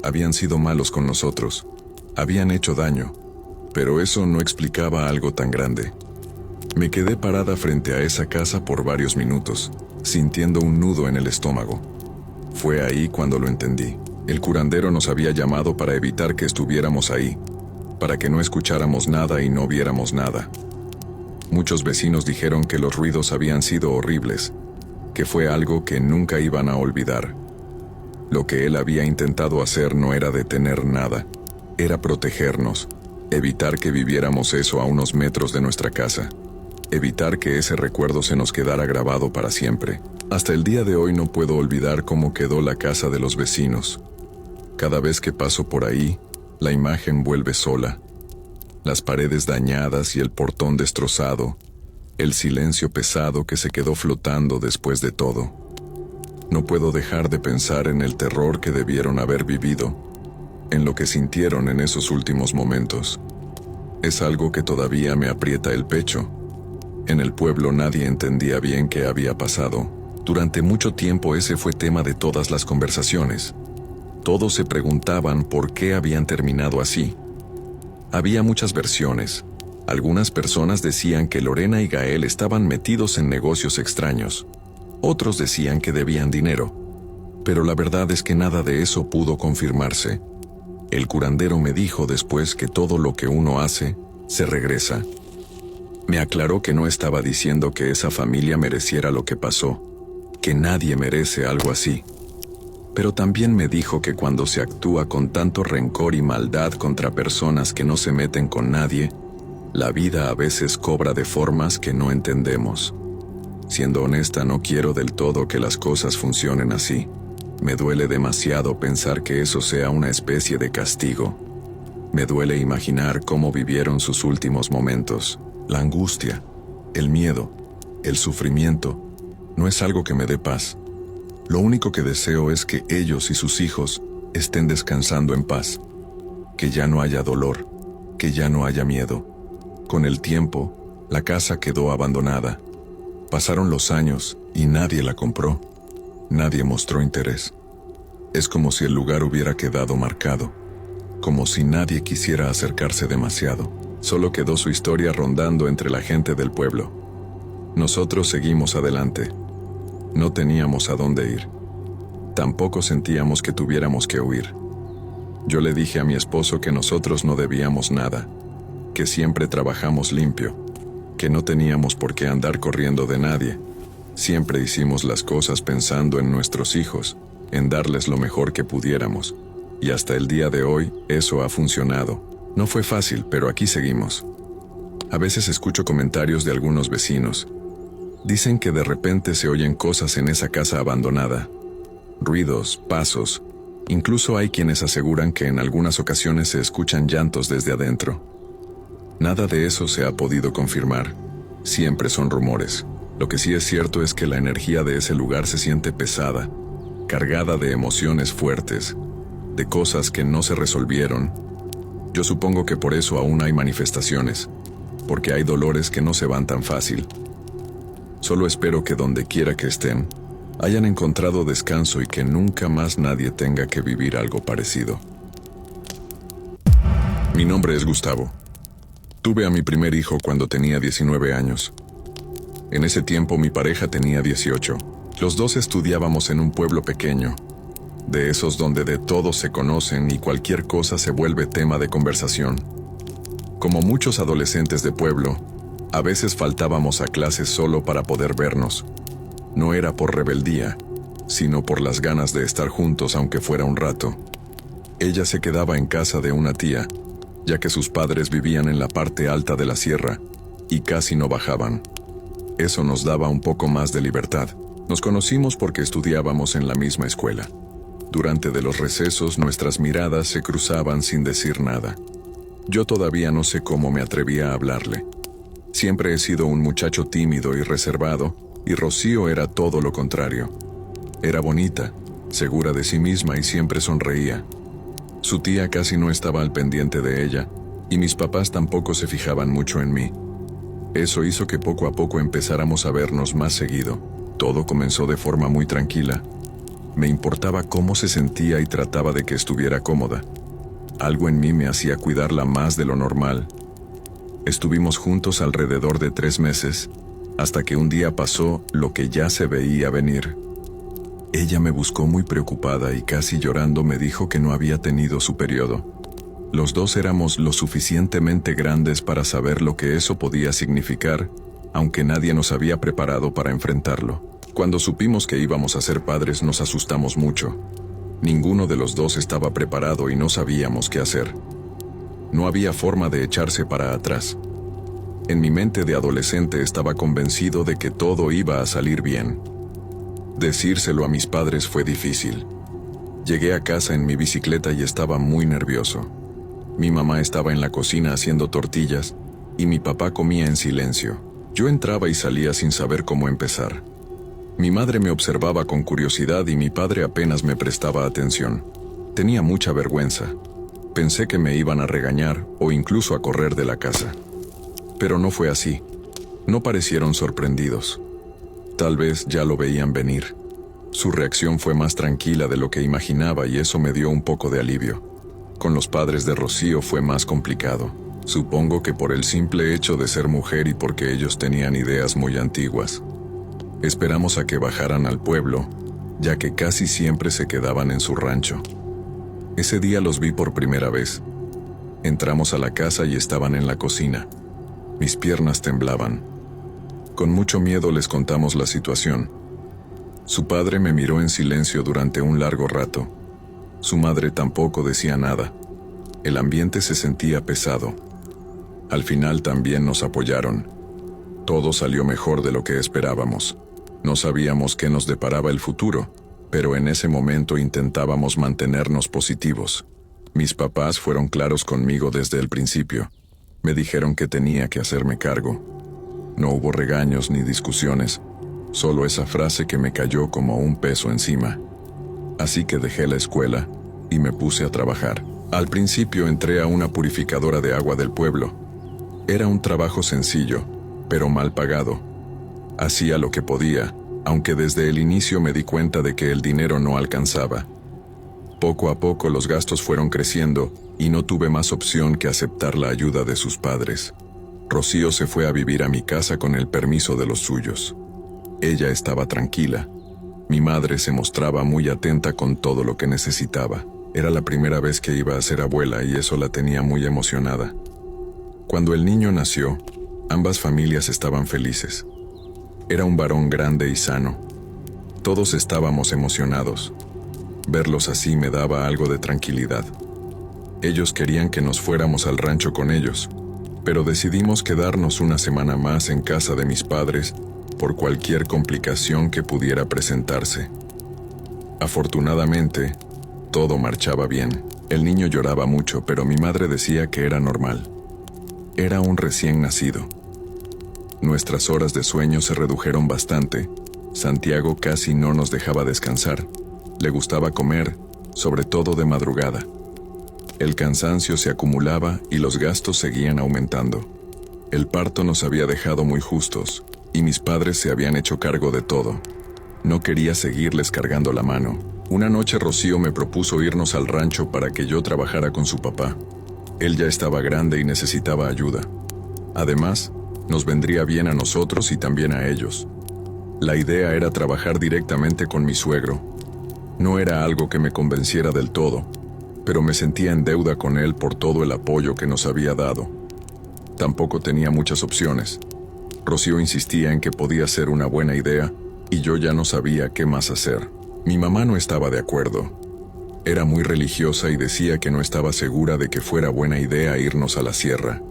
habían sido malos con nosotros. Habían hecho daño, pero eso no explicaba algo tan grande. Me quedé parada frente a esa casa por varios minutos, sintiendo un nudo en el estómago. Fue ahí cuando lo entendí. El curandero nos había llamado para evitar que estuviéramos ahí, para que no escucháramos nada y no viéramos nada. Muchos vecinos dijeron que los ruidos habían sido horribles, que fue algo que nunca iban a olvidar. Lo que él había intentado hacer no era detener nada, era protegernos, evitar que viviéramos eso a unos metros de nuestra casa, evitar que ese recuerdo se nos quedara grabado para siempre. Hasta el día de hoy no puedo olvidar cómo quedó la casa de los vecinos. Cada vez que paso por ahí, la imagen vuelve sola. Las paredes dañadas y el portón destrozado, el silencio pesado que se quedó flotando después de todo. No puedo dejar de pensar en el terror que debieron haber vivido, en lo que sintieron en esos últimos momentos. Es algo que todavía me aprieta el pecho. En el pueblo nadie entendía bien qué había pasado. Durante mucho tiempo ese fue tema de todas las conversaciones. Todos se preguntaban por qué habían terminado así. Había muchas versiones. Algunas personas decían que Lorena y Gael estaban metidos en negocios extraños. Otros decían que debían dinero. Pero la verdad es que nada de eso pudo confirmarse. El curandero me dijo después que todo lo que uno hace, se regresa. Me aclaró que no estaba diciendo que esa familia mereciera lo que pasó, que nadie merece algo así. Pero también me dijo que cuando se actúa con tanto rencor y maldad contra personas que no se meten con nadie, la vida a veces cobra de formas que no entendemos. Siendo honesta, no quiero del todo que las cosas funcionen así. Me duele demasiado pensar que eso sea una especie de castigo. Me duele imaginar cómo vivieron sus últimos momentos. La angustia, el miedo, el sufrimiento, no es algo que me dé paz. Lo único que deseo es que ellos y sus hijos estén descansando en paz. Que ya no haya dolor, que ya no haya miedo. Con el tiempo, la casa quedó abandonada. Pasaron los años y nadie la compró. Nadie mostró interés. Es como si el lugar hubiera quedado marcado. Como si nadie quisiera acercarse demasiado. Solo quedó su historia rondando entre la gente del pueblo. Nosotros seguimos adelante. No teníamos a dónde ir. Tampoco sentíamos que tuviéramos que huir. Yo le dije a mi esposo que nosotros no debíamos nada, que siempre trabajamos limpio, que no teníamos por qué andar corriendo de nadie. Siempre hicimos las cosas pensando en nuestros hijos, en darles lo mejor que pudiéramos. Y hasta el día de hoy, eso ha funcionado. No fue fácil, pero aquí seguimos. A veces escucho comentarios de algunos vecinos. Dicen que de repente se oyen cosas en esa casa abandonada. Ruidos, pasos. Incluso hay quienes aseguran que en algunas ocasiones se escuchan llantos desde adentro. Nada de eso se ha podido confirmar. Siempre son rumores. Lo que sí es cierto es que la energía de ese lugar se siente pesada. cargada de emociones fuertes, de cosas que no se resolvieron. Yo supongo que por eso aún hay manifestaciones, porque hay dolores que no se van tan fácil. Solo espero que donde quiera que estén, hayan encontrado descanso y que nunca más nadie tenga que vivir algo parecido. Mi nombre es Gustavo. Tuve a mi primer hijo cuando tenía 19 años. En ese tiempo mi pareja tenía 18. Los dos estudiábamos en un pueblo pequeño, de esos donde de todos se conocen y cualquier cosa se vuelve tema de conversación. Como muchos adolescentes de pueblo, a veces faltábamos a clases solo para poder vernos. No era por rebeldía, sino por las ganas de estar juntos aunque fuera un rato. Ella se quedaba en casa de una tía, ya que sus padres vivían en la parte alta de la sierra y casi no bajaban. Eso nos daba un poco más de libertad. Nos conocimos porque estudiábamos en la misma escuela. Durante de los recesos nuestras miradas se cruzaban sin decir nada. Yo todavía no sé cómo me atrevía a hablarle. Siempre he sido un muchacho tímido y reservado, y Rocío era todo lo contrario. Era bonita, segura de sí misma y siempre sonreía. Su tía casi no estaba al pendiente de ella, y mis papás tampoco se fijaban mucho en mí. Eso hizo que poco a poco empezáramos a vernos más seguido. Todo comenzó de forma muy tranquila. Me importaba cómo se sentía y trataba de que estuviera cómoda. Algo en mí me hacía cuidarla más de lo normal. Estuvimos juntos alrededor de 3 meses, hasta que un día pasó lo que ya se veía venir. Ella me buscó muy preocupada y casi llorando me dijo que no había tenido su periodo. Los dos éramos lo suficientemente grandes para saber lo que eso podía significar, aunque nadie nos había preparado para enfrentarlo. Cuando supimos que íbamos a ser padres nos asustamos mucho. Ninguno de los dos estaba preparado y no sabíamos qué hacer. No había forma de echarse para atrás. En mi mente de adolescente estaba convencido de que todo iba a salir bien. Decírselo a mis padres fue difícil. Llegué a casa en mi bicicleta y estaba muy nervioso. Mi mamá estaba en la cocina haciendo tortillas y mi papá comía en silencio. Yo entraba y salía sin saber cómo empezar. Mi madre me observaba con curiosidad y mi padre apenas me prestaba atención. Tenía mucha vergüenza. Pensé que me iban a regañar o incluso a correr de la casa. Pero no fue así. No parecieron sorprendidos. Tal vez ya lo veían venir. Su reacción fue más tranquila de lo que imaginaba y eso me dio un poco de alivio. Con los padres de Rocío fue más complicado. Supongo que por el simple hecho de ser mujer y porque ellos tenían ideas muy antiguas. Esperamos a que bajaran al pueblo, ya que casi siempre se quedaban en su rancho. Ese día los vi por primera vez. Entramos a la casa y estaban en la cocina. Mis piernas temblaban. Con mucho miedo les contamos la situación. Su padre me miró en silencio durante un largo rato. Su madre tampoco decía nada. El ambiente se sentía pesado. Al final también nos apoyaron. Todo salió mejor de lo que esperábamos. No sabíamos qué nos deparaba el futuro, pero en ese momento intentábamos mantenernos positivos. Mis papás fueron claros conmigo desde el principio. Me dijeron que tenía que hacerme cargo. No hubo regaños ni discusiones, solo esa frase que me cayó como un peso encima. Así que dejé la escuela y me puse a trabajar. Al principio entré a una purificadora de agua del pueblo. Era un trabajo sencillo, pero mal pagado. Hacía lo que podía, aunque desde el inicio me di cuenta de que el dinero no alcanzaba. Poco a poco los gastos fueron creciendo y no tuve más opción que aceptar la ayuda de sus padres. Rocío se fue a vivir a mi casa con el permiso de los suyos. Ella estaba tranquila. Mi madre se mostraba muy atenta con todo lo que necesitaba. Era la primera vez que iba a ser abuela y eso la tenía muy emocionada. Cuando el niño nació, ambas familias estaban felices. Era un varón grande y sano. Todos estábamos emocionados. Verlos así me daba algo de tranquilidad. Ellos querían que nos fuéramos al rancho con ellos, pero decidimos quedarnos una semana más en casa de mis padres por cualquier complicación que pudiera presentarse. Afortunadamente, todo marchaba bien. El niño lloraba mucho, pero mi madre decía que era normal. Era un recién nacido. Nuestras horas de sueño se redujeron bastante. Santiago casi no nos dejaba descansar. Le gustaba comer, sobre todo de madrugada. El cansancio se acumulaba y los gastos seguían aumentando. El parto nos había dejado muy justos, y mis padres se habían hecho cargo de todo. No quería seguirles cargando la mano. Una noche Rocío me propuso irnos al rancho para que yo trabajara con su papá. Él ya estaba grande y necesitaba ayuda. Además, nos vendría bien a nosotros y también a ellos. La idea era trabajar directamente con mi suegro. No era algo que me convenciera del todo, pero me sentía en deuda con él por todo el apoyo que nos había dado. Tampoco tenía muchas opciones. Rocío insistía en que podía ser una buena idea y yo ya no sabía qué más hacer. Mi mamá no estaba de acuerdo. Era muy religiosa y decía que no estaba segura de que fuera buena idea irnos a la sierra.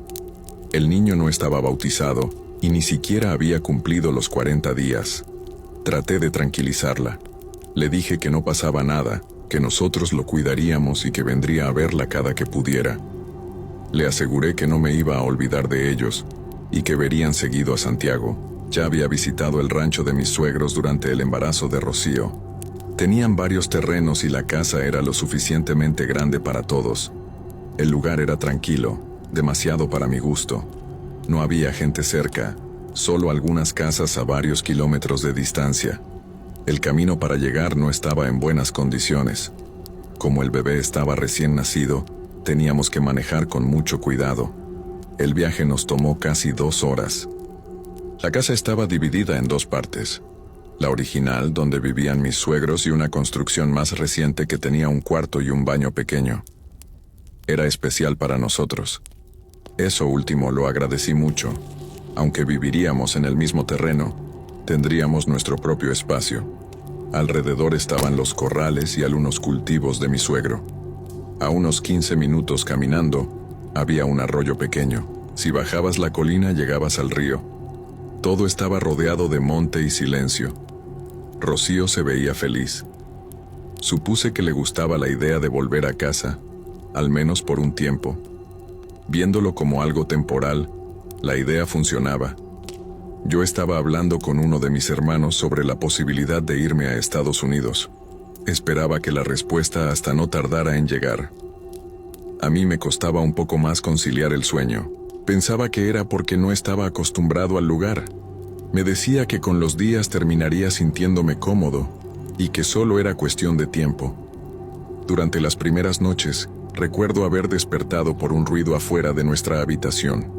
El niño no estaba bautizado y ni siquiera había cumplido los 40 días. Traté de tranquilizarla. Le dije que no pasaba nada, que nosotros lo cuidaríamos y que vendría a verla cada que pudiera. Le aseguré que no me iba a olvidar de ellos y que verían seguido a Santiago. Ya había visitado el rancho de mis suegros durante el embarazo de Rocío. Tenían varios terrenos y la casa era lo suficientemente grande para todos. El lugar era tranquilo, demasiado para mi gusto. No había gente cerca, solo algunas casas a varios kilómetros de distancia. El camino para llegar no estaba en buenas condiciones. Como el bebé estaba recién nacido, teníamos que manejar con mucho cuidado. El viaje nos tomó casi 2 horas. La casa estaba dividida en 2 partes. La original, donde vivían mis suegros, y una construcción más reciente que tenía un cuarto y un baño pequeño. Era especial para nosotros. Eso último lo agradecí mucho. Aunque viviríamos en el mismo terreno, tendríamos nuestro propio espacio. Alrededor estaban los corrales y algunos cultivos de mi suegro. A unos 15 minutos caminando, había un arroyo pequeño. Si bajabas la colina llegabas al río. Todo estaba rodeado de monte y silencio. Rocío se veía feliz. Supuse que le gustaba la idea de volver a casa, al menos por un tiempo. Viéndolo como algo temporal, la idea funcionaba. Yo estaba hablando con uno de mis hermanos sobre la posibilidad de irme a Estados Unidos. Esperaba que la respuesta hasta no tardara en llegar. A mí me costaba un poco más conciliar el sueño. Pensaba que era porque no estaba acostumbrado al lugar. Me decía que con los días terminaría sintiéndome cómodo y que solo era cuestión de tiempo. Durante las primeras noches, recuerdo haber despertado por un ruido afuera de nuestra habitación.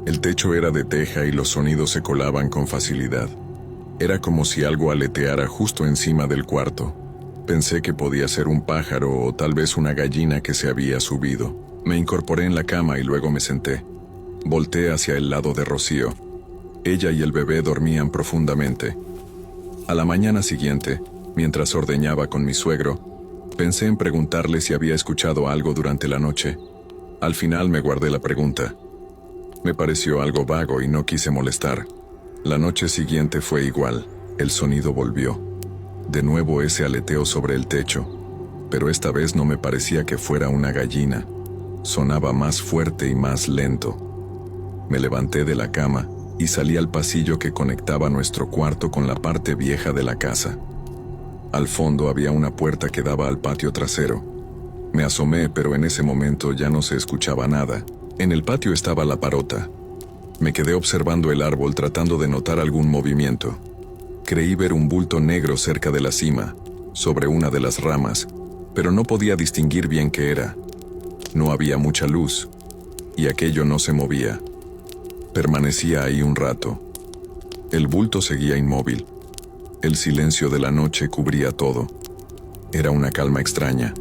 El techo era de teja y los sonidos se colaban con facilidad. Era como si algo aleteara justo encima del cuarto. Pensé que podía ser un pájaro o tal vez una gallina que se había subido. Me incorporé en la cama y luego me senté. Volté hacia el lado de Rocío. Ella y el bebé dormían profundamente. A la mañana siguiente, mientras ordeñaba con mi suegro, pensé en preguntarle si había escuchado algo durante la noche. Al final me guardé la pregunta. Me pareció algo vago y no quise molestar. La noche siguiente fue igual. El sonido volvió. De nuevo ese aleteo sobre el techo, pero esta vez no me parecía que fuera una gallina. Sonaba más fuerte y más lento. Me levanté de la cama y salí al pasillo que conectaba nuestro cuarto con la parte vieja de la casa. Al fondo había una puerta que daba al patio trasero. Me asomé, pero en ese momento ya no se escuchaba nada. En el patio estaba la parota. Me quedé observando el árbol tratando de notar algún movimiento. Creí ver un bulto negro cerca de la cima, sobre una de las ramas, pero no podía distinguir bien qué era. No había mucha luz, y aquello no se movía. Permanecía ahí un rato. El bulto seguía inmóvil. El silencio de la noche cubría todo. Era una calma extraña.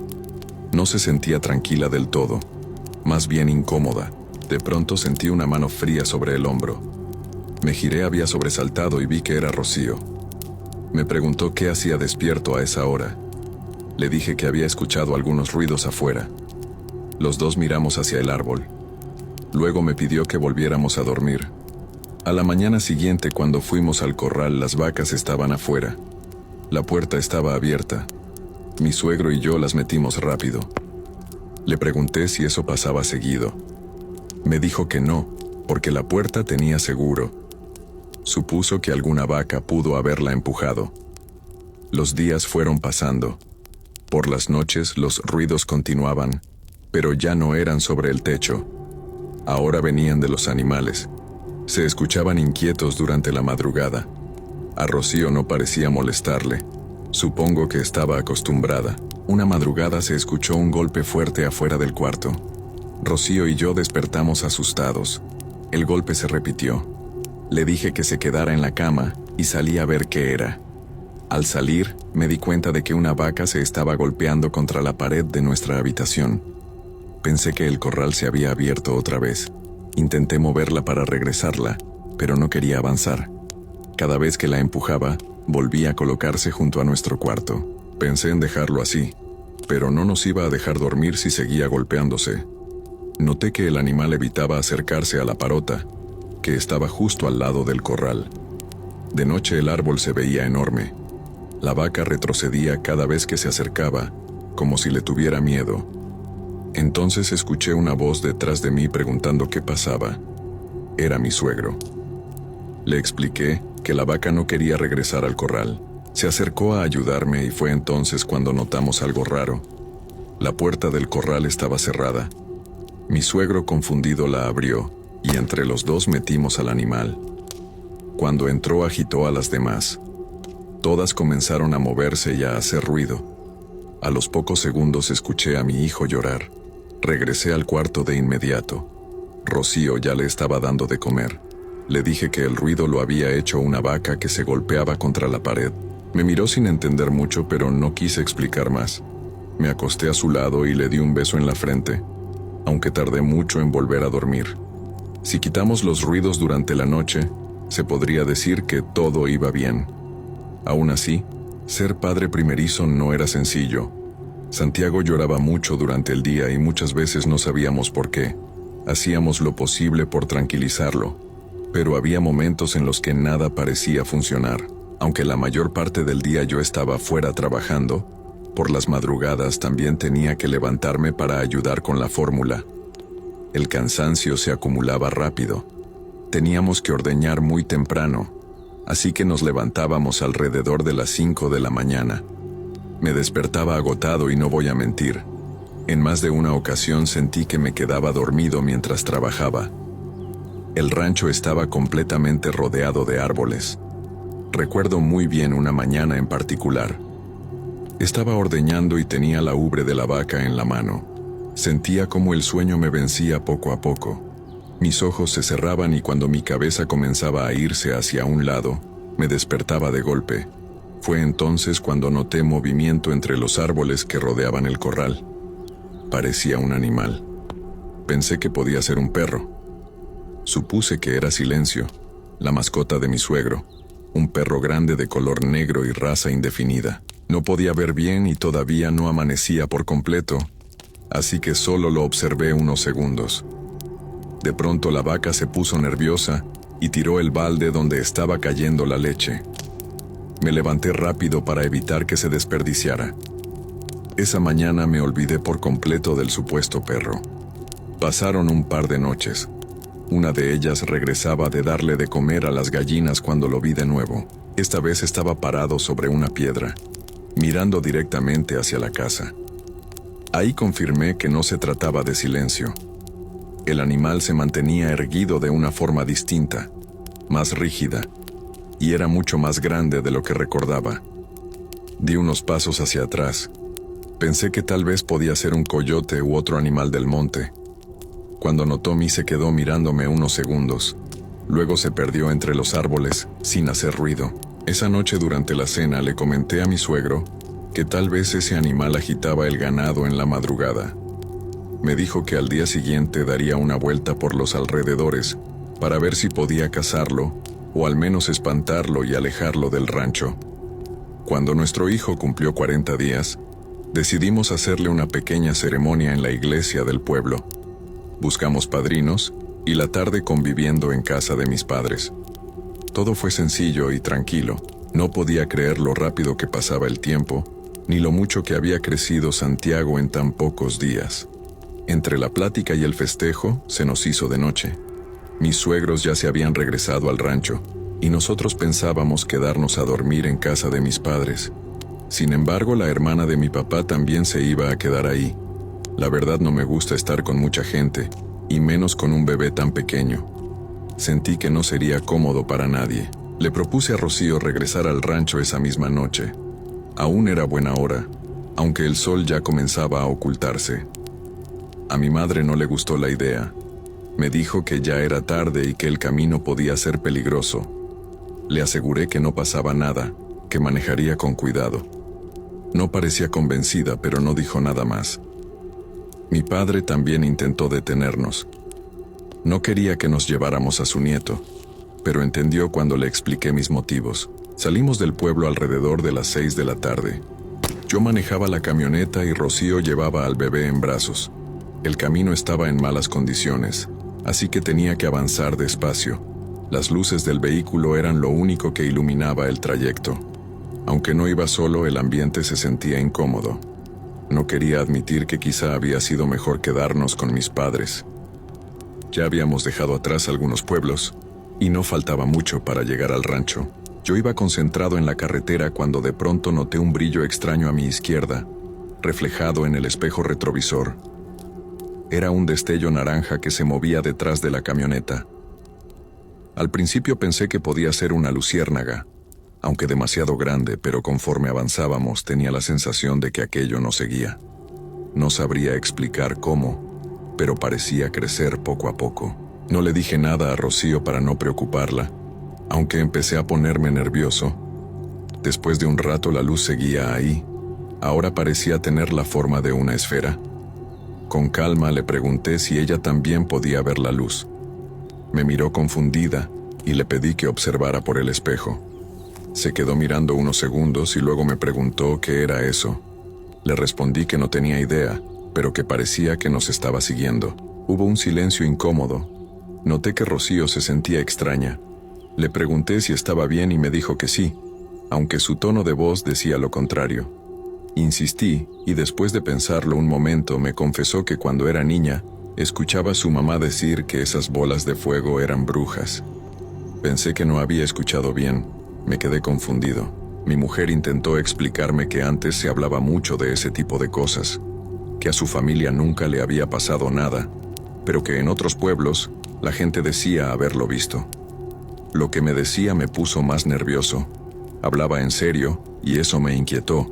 No se sentía tranquila del todo, más bien incómoda. De pronto sentí una mano fría sobre el hombro. Me giré, había sobresaltado y vi que era Rocío. Me preguntó qué hacía despierto a esa hora. Le dije que había escuchado algunos ruidos afuera. Los dos miramos hacia el árbol. Luego me pidió que volviéramos a dormir. A la mañana siguiente, cuando fuimos al corral, las vacas estaban afuera. La puerta estaba abierta. Mi suegro y yo las metimos rápido. Le pregunté si eso pasaba seguido. Me dijo que no, porque la puerta tenía seguro. Supuso que alguna vaca pudo haberla empujado. Los días fueron pasando. Por las noches los ruidos continuaban, pero ya no eran sobre el techo. Ahora venían de los animales. Se escuchaban inquietos durante la madrugada. A Rocío no parecía molestarle. Supongo que estaba acostumbrada. Una madrugada se escuchó un golpe fuerte afuera del cuarto. Rocío y yo despertamos asustados. El golpe se repitió. Le dije que se quedara en la cama y salí a ver qué era. Al salir, me di cuenta de que una vaca se estaba golpeando contra la pared de nuestra habitación. Pensé que el corral se había abierto otra vez. Intenté moverla para regresarla, pero no quería avanzar. Cada vez que la empujaba, volvía a colocarse junto a nuestro cuarto. Pensé en dejarlo así, pero no nos iba a dejar dormir si seguía golpeándose. Noté que el animal evitaba acercarse a la parota, que estaba justo al lado del corral. De noche el árbol se veía enorme. La vaca retrocedía cada vez que se acercaba, como si le tuviera miedo. Entonces escuché una voz detrás de mí preguntando qué pasaba. Era mi suegro. Le expliqué que la vaca no quería regresar al corral. Se acercó a ayudarme y fue entonces cuando notamos algo raro. La puerta del corral estaba cerrada. Mi suegro confundido la abrió y entre los dos metimos al animal. Cuando entró agitó a las demás. Todas comenzaron a moverse y a hacer ruido. A los pocos segundos escuché a mi hijo llorar. Regresé al cuarto de inmediato. Rocío ya le estaba dando de comer. Le dije que el ruido lo había hecho una vaca que se golpeaba contra la pared. Me miró sin entender mucho, pero no quise explicar más. Me acosté a su lado y le di un beso en la frente, aunque tardé mucho en volver a dormir. Si quitamos los ruidos durante la noche, se podría decir que todo iba bien. Aún así, ser padre primerizo no era sencillo. Santiago lloraba mucho durante el día y muchas veces no sabíamos por qué. Hacíamos lo posible por tranquilizarlo, pero había momentos en los que nada parecía funcionar. Aunque la mayor parte del día yo estaba fuera trabajando, por las madrugadas también tenía que levantarme para ayudar con la fórmula. El cansancio se acumulaba rápido. Teníamos que ordeñar muy temprano, así que nos levantábamos alrededor de las 5 de la mañana. Me despertaba agotado y no voy a mentir. En más de una ocasión sentí que me quedaba dormido mientras trabajaba. El rancho estaba completamente rodeado de árboles. Recuerdo muy bien una mañana en particular. Estaba ordeñando y tenía la ubre de la vaca en la mano. Sentía como el sueño me vencía poco a poco. Mis ojos se cerraban y cuando mi cabeza comenzaba a irse hacia un lado, me despertaba de golpe. Fue entonces cuando noté movimiento entre los árboles que rodeaban el corral. Parecía un animal. Pensé que podía ser un perro. Supuse que era Silencio, la mascota de mi suegro, un perro grande de color negro y raza indefinida. No podía ver bien y todavía no amanecía por completo, así que solo lo observé unos segundos. De pronto la vaca se puso nerviosa y tiró el balde donde estaba cayendo la leche. Me levanté rápido para evitar que se desperdiciara. Esa mañana me olvidé por completo del supuesto perro. Pasaron un par de noches. Una de ellas regresaba de darle de comer a las gallinas cuando lo vi de nuevo. Esta vez estaba parado sobre una piedra, mirando directamente hacia la casa. Ahí confirmé que no se trataba de Silencio. El animal se mantenía erguido de una forma distinta, más rígida, y era mucho más grande de lo que recordaba. Di unos pasos hacia atrás. Pensé que tal vez podía ser un coyote u otro animal del monte. Cuando notó mí se quedó mirándome unos segundos. Luego se perdió entre los árboles, sin hacer ruido. Esa noche durante la cena le comenté a mi suegro que tal vez ese animal agitaba el ganado en la madrugada. Me dijo que al día siguiente daría una vuelta por los alrededores para ver si podía cazarlo o al menos espantarlo y alejarlo del rancho. Cuando nuestro hijo cumplió 40 días, decidimos hacerle una pequeña ceremonia en la iglesia del pueblo. Buscamos padrinos y la tarde conviviendo en casa de mis padres. Todo fue sencillo y tranquilo. No podía creer lo rápido que pasaba el tiempo, ni lo mucho que había crecido Santiago en tan pocos días. Entre la plática y el festejo, se nos hizo de noche. Mis suegros ya se habían regresado al rancho, y nosotros pensábamos quedarnos a dormir en casa de mis padres. Sin embargo, la hermana de mi papá también se iba a quedar ahí. La verdad no me gusta estar con mucha gente, y menos con un bebé tan pequeño. Sentí que no sería cómodo para nadie. Le propuse a Rocío regresar al rancho esa misma noche. Aún era buena hora, aunque el sol ya comenzaba a ocultarse. A mi madre no le gustó la idea. Me dijo que ya era tarde y que el camino podía ser peligroso. Le aseguré que no pasaba nada, que manejaría con cuidado. No parecía convencida, pero no dijo nada más. Mi padre también intentó detenernos. No quería que nos lleváramos a su nieto, pero entendió cuando le expliqué mis motivos. Salimos del pueblo alrededor de las 6 de la tarde. Yo manejaba la camioneta y Rocío llevaba al bebé en brazos. El camino estaba en malas condiciones, así que tenía que avanzar despacio. Las luces del vehículo eran lo único que iluminaba el trayecto. Aunque no iba solo, el ambiente se sentía incómodo. No quería admitir que quizá había sido mejor quedarnos con mis padres. Ya habíamos dejado atrás algunos pueblos, y no faltaba mucho para llegar al rancho. Yo iba concentrado en la carretera cuando de pronto noté un brillo extraño a mi izquierda, reflejado en el espejo retrovisor. Era un destello naranja que se movía detrás de la camioneta. Al principio pensé que podía ser una luciérnaga, aunque demasiado grande, pero conforme avanzábamos tenía la sensación de que aquello nos seguía. No sabría explicar cómo, pero parecía crecer poco a poco. No le dije nada a Rocío para no preocuparla, aunque empecé a ponerme nervioso. Después de un rato la luz seguía ahí. Ahora parecía tener la forma de una esfera. Con calma le pregunté si ella también podía ver la luz. Me miró confundida y le pedí que observara por el espejo. Se quedó mirando unos segundos y luego me preguntó qué era eso. Le respondí que no tenía idea, pero que parecía que nos estaba siguiendo. Hubo un silencio incómodo. Noté que Rocío se sentía extraña. Le pregunté si estaba bien y me dijo que sí, aunque su tono de voz decía lo contrario. Insistí, y después de pensarlo un momento me confesó que cuando era niña, escuchaba a su mamá decir que esas bolas de fuego eran brujas. Pensé que no había escuchado bien. Me quedé confundido. Mi mujer intentó explicarme que antes se hablaba mucho de ese tipo de cosas, que a su familia nunca le había pasado nada, pero que en otros pueblos la gente decía haberlo visto. Lo que me decía me puso más nervioso. Hablaba en serio y eso me inquietó,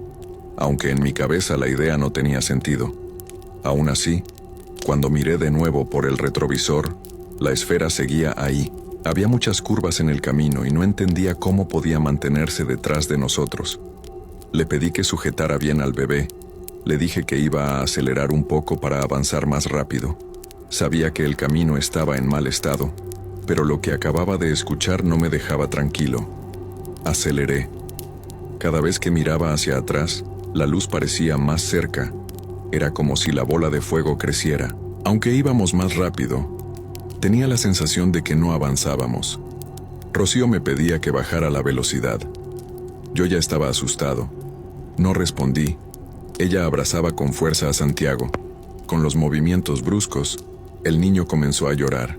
aunque en mi cabeza la idea no tenía sentido. Aún así, cuando miré de nuevo por el retrovisor, la esfera seguía ahí. Había muchas curvas en el camino y no entendía cómo podía mantenerse detrás de nosotros. Le pedí que sujetara bien al bebé. Le dije que iba a acelerar un poco para avanzar más rápido. Sabía que el camino estaba en mal estado, pero lo que acababa de escuchar no me dejaba tranquilo. Aceleré. Cada vez que miraba hacia atrás, la luz parecía más cerca. Era como si la bola de fuego creciera. Aunque íbamos más rápido, tenía la sensación de que no avanzábamos. Rocío me pedía que bajara la velocidad. Yo ya estaba asustado. No respondí. Ella abrazaba con fuerza a Santiago. Con los movimientos bruscos, el niño comenzó a llorar.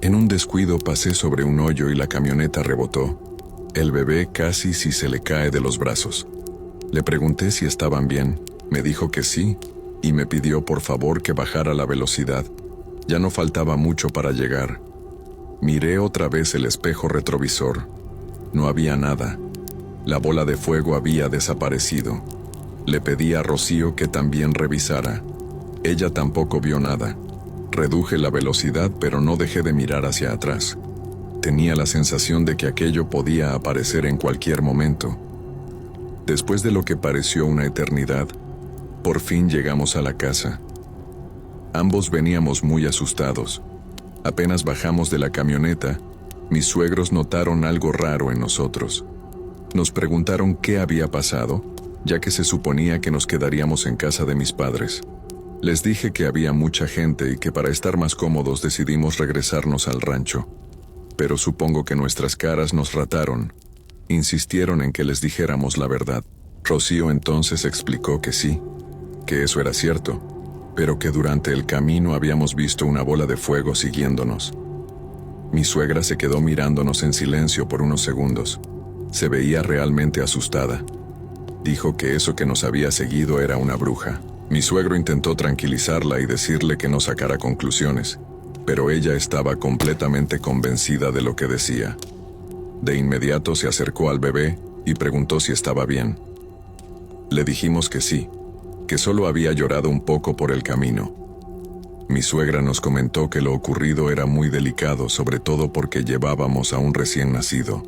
En un descuido pasé sobre un hoyo y la camioneta rebotó. El bebé casi se le cae de los brazos. Le pregunté si estaban bien. Me dijo que sí, y me pidió por favor que bajara la velocidad. Ya no faltaba mucho para llegar. Miré otra vez el espejo retrovisor. No había nada. La bola de fuego había desaparecido. Le pedí a Rocío que también revisara. Ella tampoco vio nada. Reduje la velocidad, pero no dejé de mirar hacia atrás. Tenía la sensación de que aquello podía aparecer en cualquier momento. Después de lo que pareció una eternidad, por fin llegamos a la casa. Ambos veníamos muy asustados. Apenas bajamos de la camioneta, mis suegros notaron algo raro en nosotros. Nos preguntaron qué había pasado, ya que se suponía que nos quedaríamos en casa de mis padres. Les dije que había mucha gente y que para estar más cómodos decidimos regresarnos al rancho. Pero supongo que nuestras caras nos rataron. Insistieron en que les dijéramos la verdad. Rocío entonces explicó que sí, que eso era cierto, pero que durante el camino habíamos visto una bola de fuego siguiéndonos. Mi suegra se quedó mirándonos en silencio por unos segundos. Se veía realmente asustada. Dijo que eso que nos había seguido era una bruja. Mi suegro intentó tranquilizarla y decirle que no sacara conclusiones, pero ella estaba completamente convencida de lo que decía. De inmediato se acercó al bebé y preguntó si estaba bien. Le dijimos que sí, que solo había llorado un poco por el camino. Mi suegra nos comentó que lo ocurrido era muy delicado, sobre todo porque llevábamos a un recién nacido.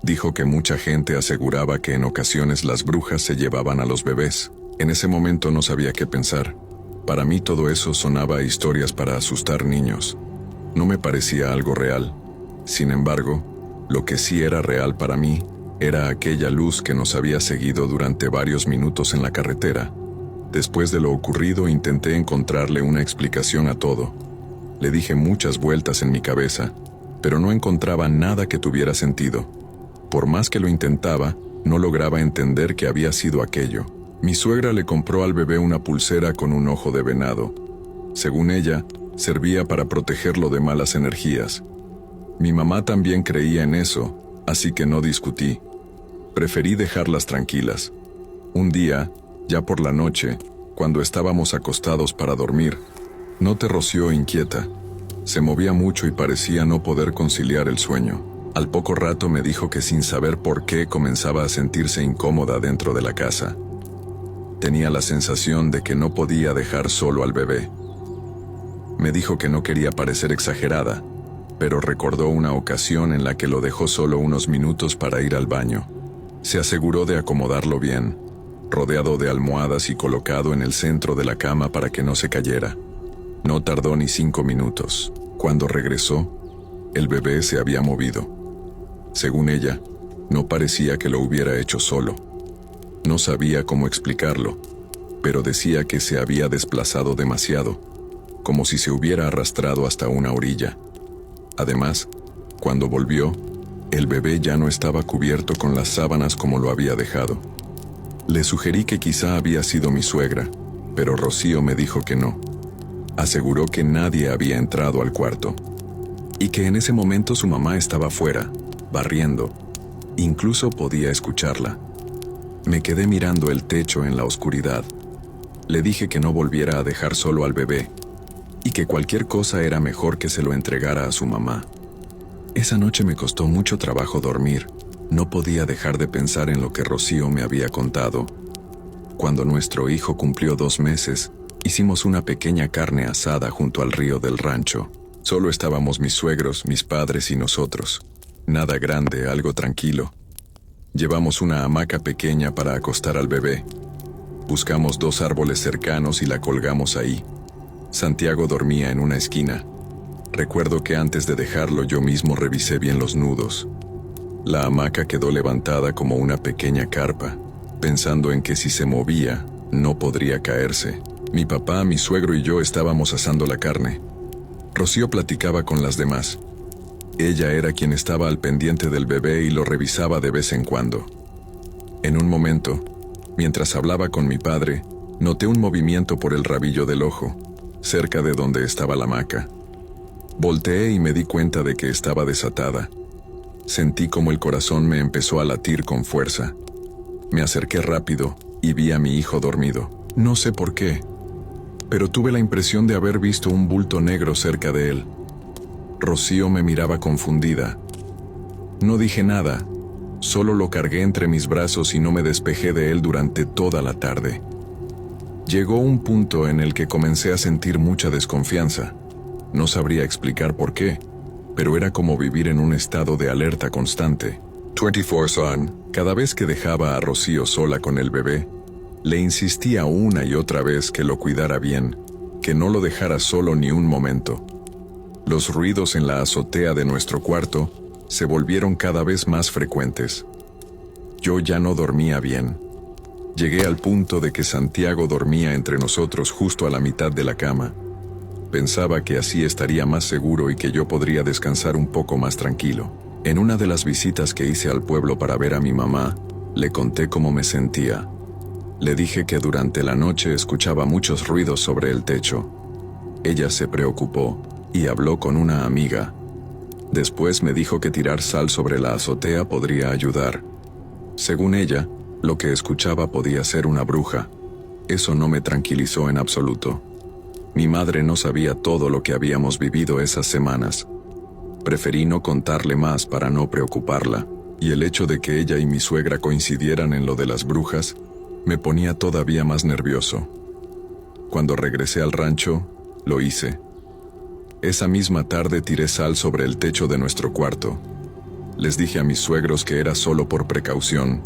Dijo que mucha gente aseguraba que en ocasiones las brujas se llevaban a los bebés. En ese momento no sabía qué pensar. Para mí todo eso sonaba a historias para asustar niños. No me parecía algo real. Sin embargo, lo que sí era real para mí era aquella luz que nos había seguido durante varios minutos en la carretera. Después de lo ocurrido intenté encontrarle una explicación a todo. Le dije muchas vueltas en mi cabeza, pero no encontraba nada que tuviera sentido. Por más que lo intentaba, no lograba entender qué había sido aquello. Mi suegra le compró al bebé una pulsera con un ojo de venado. Según ella, servía para protegerlo de malas energías. Mi mamá también creía en eso, así que no discutí. Preferí dejarlas tranquilas. Un día, ya por la noche, cuando estábamos acostados para dormir, noté Rocío inquieta. Se movía mucho y parecía no poder conciliar el sueño. Al poco rato me dijo que sin saber por qué comenzaba a sentirse incómoda dentro de la casa. Tenía la sensación de que no podía dejar solo al bebé. Me dijo que no quería parecer exagerada, pero recordó una ocasión en la que lo dejó solo unos minutos para ir al baño. Se aseguró de acomodarlo bien, rodeado de almohadas y colocado en el centro de la cama para que no se cayera. No tardó ni 5 minutos. Cuando regresó, el bebé se había movido. Según ella, no parecía que lo hubiera hecho solo. No sabía cómo explicarlo, pero decía que se había desplazado demasiado, como si se hubiera arrastrado hasta una orilla. Además, cuando volvió, el bebé ya no estaba cubierto con las sábanas como lo había dejado. Le sugerí que quizá había sido mi suegra, pero Rocío me dijo que no. Aseguró que nadie había entrado al cuarto, y que en ese momento su mamá estaba fuera, barriendo. Incluso podía escucharla. Me quedé mirando el techo en la oscuridad. Le dije que no volviera a dejar solo al bebé, y que cualquier cosa era mejor que se lo entregara a su mamá. Esa noche me costó mucho trabajo dormir. No podía dejar de pensar en lo que Rocío me había contado. Cuando nuestro hijo cumplió 2 meses, hicimos una pequeña carne asada junto al río del rancho. Solo estábamos mis suegros, mis padres y nosotros. Nada grande, algo tranquilo. Llevamos una hamaca pequeña para acostar al bebé. Buscamos 2 árboles cercanos y la colgamos ahí. Santiago dormía en una esquina. Recuerdo que antes de dejarlo yo mismo revisé bien los nudos. La hamaca quedó levantada como una pequeña carpa, pensando en que si se movía, no podría caerse. Mi papá, mi suegro y yo estábamos asando la carne. Rocío platicaba con las demás. Ella era quien estaba al pendiente del bebé y lo revisaba de vez en cuando. En un momento, mientras hablaba con mi padre, noté un movimiento por el rabillo del ojo, cerca de donde estaba la hamaca. Volteé y me di cuenta de que estaba desatada. Sentí como el corazón me empezó a latir con fuerza. Me acerqué rápido y vi a mi hijo dormido. No sé por qué, pero tuve la impresión de haber visto un bulto negro cerca de él. Rocío me miraba confundida. No dije nada, solo lo cargué entre mis brazos y no me despejé de él durante toda la tarde. Llegó un punto en el que comencé a sentir mucha desconfianza. No sabría explicar por qué, pero era como vivir en un estado de alerta constante. 24/7. Cada vez que dejaba a Rocío sola con el bebé, le insistía una y otra vez que lo cuidara bien, que no lo dejara solo ni un momento. Los ruidos en la azotea de nuestro cuarto se volvieron cada vez más frecuentes. Yo ya no dormía bien. Llegué al punto de que Santiago dormía entre nosotros justo a la mitad de la cama. Pensaba que así estaría más seguro y que yo podría descansar un poco más tranquilo. En una de las visitas que hice al pueblo para ver a mi mamá, le conté cómo me sentía. Le dije que durante la noche escuchaba muchos ruidos sobre el techo. Ella se preocupó y habló con una amiga. Después me dijo que tirar sal sobre la azotea podría ayudar. Según ella, Lo que escuchaba podía ser una bruja. Eso no me tranquilizó en absoluto. Mi madre no sabía todo lo que habíamos vivido esas semanas. Preferí no contarle más para no preocuparla, y el hecho de que ella y mi suegra coincidieran en lo de las brujas me ponía todavía más nervioso. Cuando regresé al rancho, lo hice. Esa misma tarde tiré sal sobre el techo de nuestro cuarto. Les dije a mis suegros que era solo por precaución.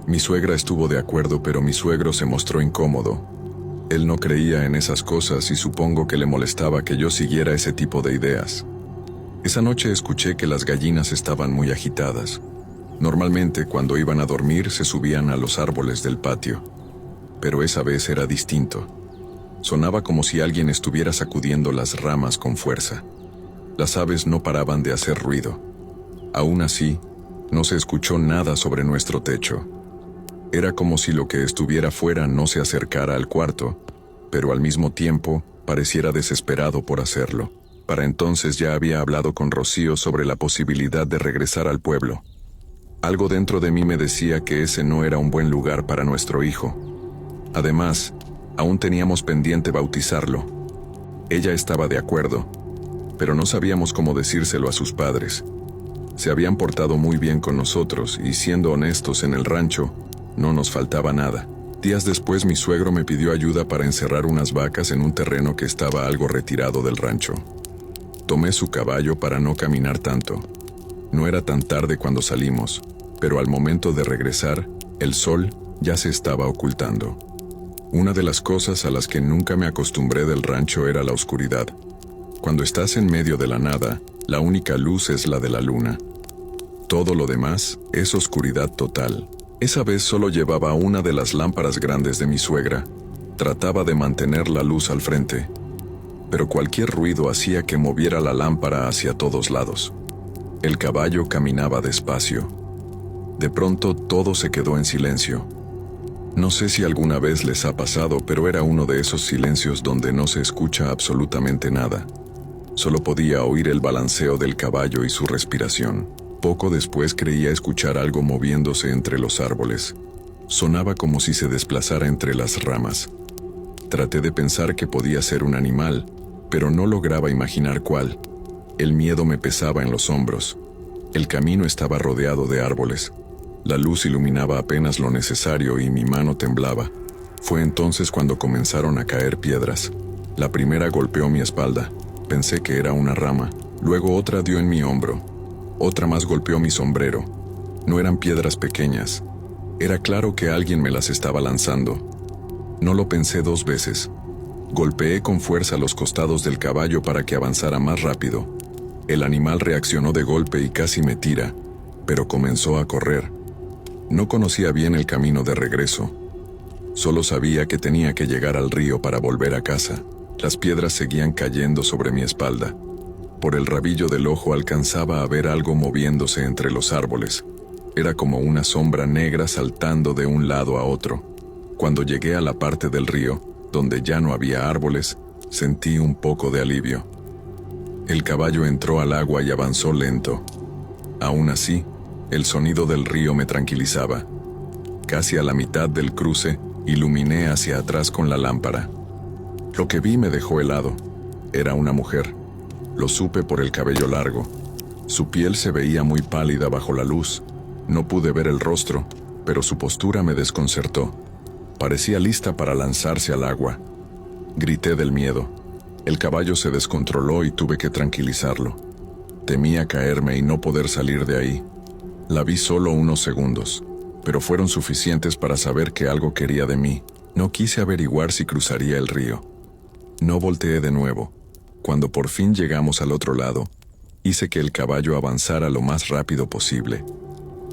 Mi suegra estuvo de acuerdo, pero mi suegro se mostró incómodo. Él no creía en esas cosas y supongo que le molestaba que yo siguiera ese tipo de ideas. Esa noche escuché que las gallinas estaban muy agitadas. Normalmente, cuando iban a dormir, se subían a los árboles del patio. Pero esa vez era distinto. Sonaba como si alguien estuviera sacudiendo las ramas con fuerza. Las aves no paraban de hacer ruido. Aún así, no se escuchó nada sobre nuestro techo. Era como si lo que estuviera fuera no se acercara al cuarto, pero al mismo tiempo pareciera desesperado por hacerlo. Para entonces ya había hablado con Rocío sobre la posibilidad de regresar al pueblo. Algo dentro de mí me decía que ese no era un buen lugar para nuestro hijo. Además, aún teníamos pendiente bautizarlo. Ella estaba de acuerdo, pero no sabíamos cómo decírselo a sus padres. Se habían portado muy bien con nosotros y, siendo honestos, en el rancho no nos faltaba nada. Días después mi suegro me pidió ayuda para encerrar unas vacas en un terreno que estaba algo retirado del rancho. Tomé su caballo para no caminar tanto. No era tan tarde cuando salimos, pero al momento de regresar, el sol ya se estaba ocultando. Una de las cosas a las que nunca me acostumbré del rancho era la oscuridad. Cuando estás en medio de la nada, la única luz es la de la luna. Todo lo demás es oscuridad total. Esa vez solo llevaba una de las lámparas grandes de mi suegra. Trataba de mantener la luz al frente, pero cualquier ruido hacía que moviera la lámpara hacia todos lados. El caballo caminaba despacio. De pronto todo se quedó en silencio. No sé si alguna vez les ha pasado, pero era uno de esos silencios donde no se escucha absolutamente nada. Solo podía oír el balanceo del caballo y su respiración. Poco después creía escuchar algo moviéndose entre los árboles. Sonaba como si se desplazara entre las ramas. Traté de pensar que podía ser un animal, pero no lograba imaginar cuál. El miedo me pesaba en los hombros. El camino estaba rodeado de árboles. La luz iluminaba apenas lo necesario y mi mano temblaba. Fue entonces cuando comenzaron a caer piedras. La primera golpeó mi espalda. Pensé que era una rama. Luego otra dio en mi hombro. Otra más golpeó mi sombrero. No eran piedras pequeñas. Era claro que alguien me las estaba lanzando. No lo pensé dos veces. Golpeé con fuerza los costados del caballo para que avanzara más rápido. El animal reaccionó de golpe y casi me tira, pero comenzó a correr. No conocía bien el camino de regreso. Solo sabía que tenía que llegar al río para volver a casa. Las piedras seguían cayendo sobre mi espalda. Por el rabillo del ojo alcanzaba a ver algo moviéndose entre los árboles. Era como una sombra negra saltando de un lado a otro. Cuando llegué a la parte del río, donde ya no había árboles, sentí un poco de alivio. El caballo entró al agua y avanzó lento. Aún así, el sonido del río me tranquilizaba. Casi a la mitad del cruce, iluminé hacia atrás con la lámpara. Lo que vi me dejó helado. Era una mujer. Lo supe por el cabello largo. Su piel se veía muy pálida bajo la luz. No pude ver el rostro, pero su postura me desconcertó. Parecía lista para lanzarse al agua. Grité del miedo. El caballo se descontroló y tuve que tranquilizarlo. Temía caerme y no poder salir de ahí. La vi solo unos segundos, pero fueron suficientes para saber que algo quería de mí. No quise averiguar si cruzaría el río. No volteé de nuevo. Cuando por fin llegamos al otro lado, hice que el caballo avanzara lo más rápido posible.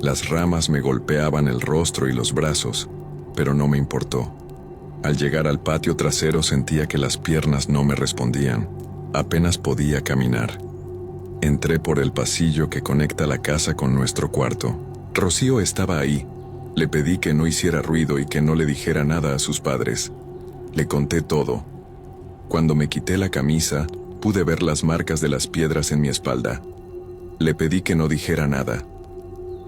Las ramas me golpeaban el rostro y los brazos, pero no me importó. Al llegar al patio trasero sentía que las piernas no me respondían. Apenas podía caminar. Entré por el pasillo que conecta la casa con nuestro cuarto. Rocío estaba ahí. Le pedí que no hiciera ruido y que no le dijera nada a sus padres. Le conté todo. Cuando me quité la camisa, pude ver las marcas de las piedras en mi espalda. Le pedí que no dijera nada.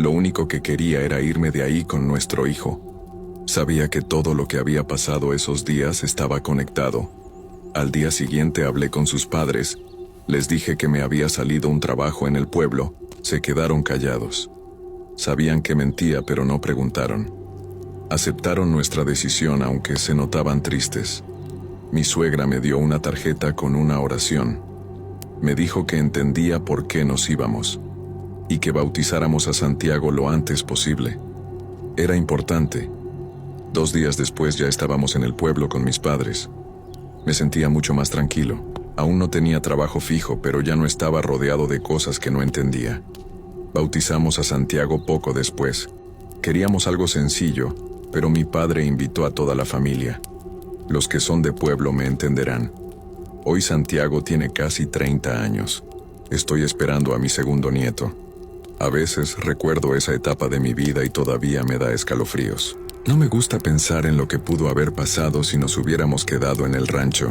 Lo único que quería era irme de ahí con nuestro hijo. Sabía que todo lo que había pasado esos días estaba conectado. Al día siguiente hablé con sus padres, les dije que me había salido un trabajo en el pueblo, se quedaron callados. Sabían que mentía, pero no preguntaron. Aceptaron nuestra decisión aunque se notaban tristes. Mi suegra me dio una tarjeta con una oración. Me dijo que entendía por qué nos íbamos y que bautizáramos a Santiago lo antes posible. Era importante. 2 días después ya estábamos en el pueblo con mis padres. Me sentía mucho más tranquilo. Aún no tenía trabajo fijo, pero ya no estaba rodeado de cosas que no entendía. Bautizamos a Santiago poco después. Queríamos algo sencillo, pero mi padre invitó a toda la familia. Los que son de pueblo me entenderán. Hoy Santiago tiene casi 30 años. Estoy esperando a mi segundo nieto. A veces recuerdo esa etapa de mi vida y todavía me da escalofríos. No me gusta pensar en lo que pudo haber pasado si nos hubiéramos quedado en el rancho.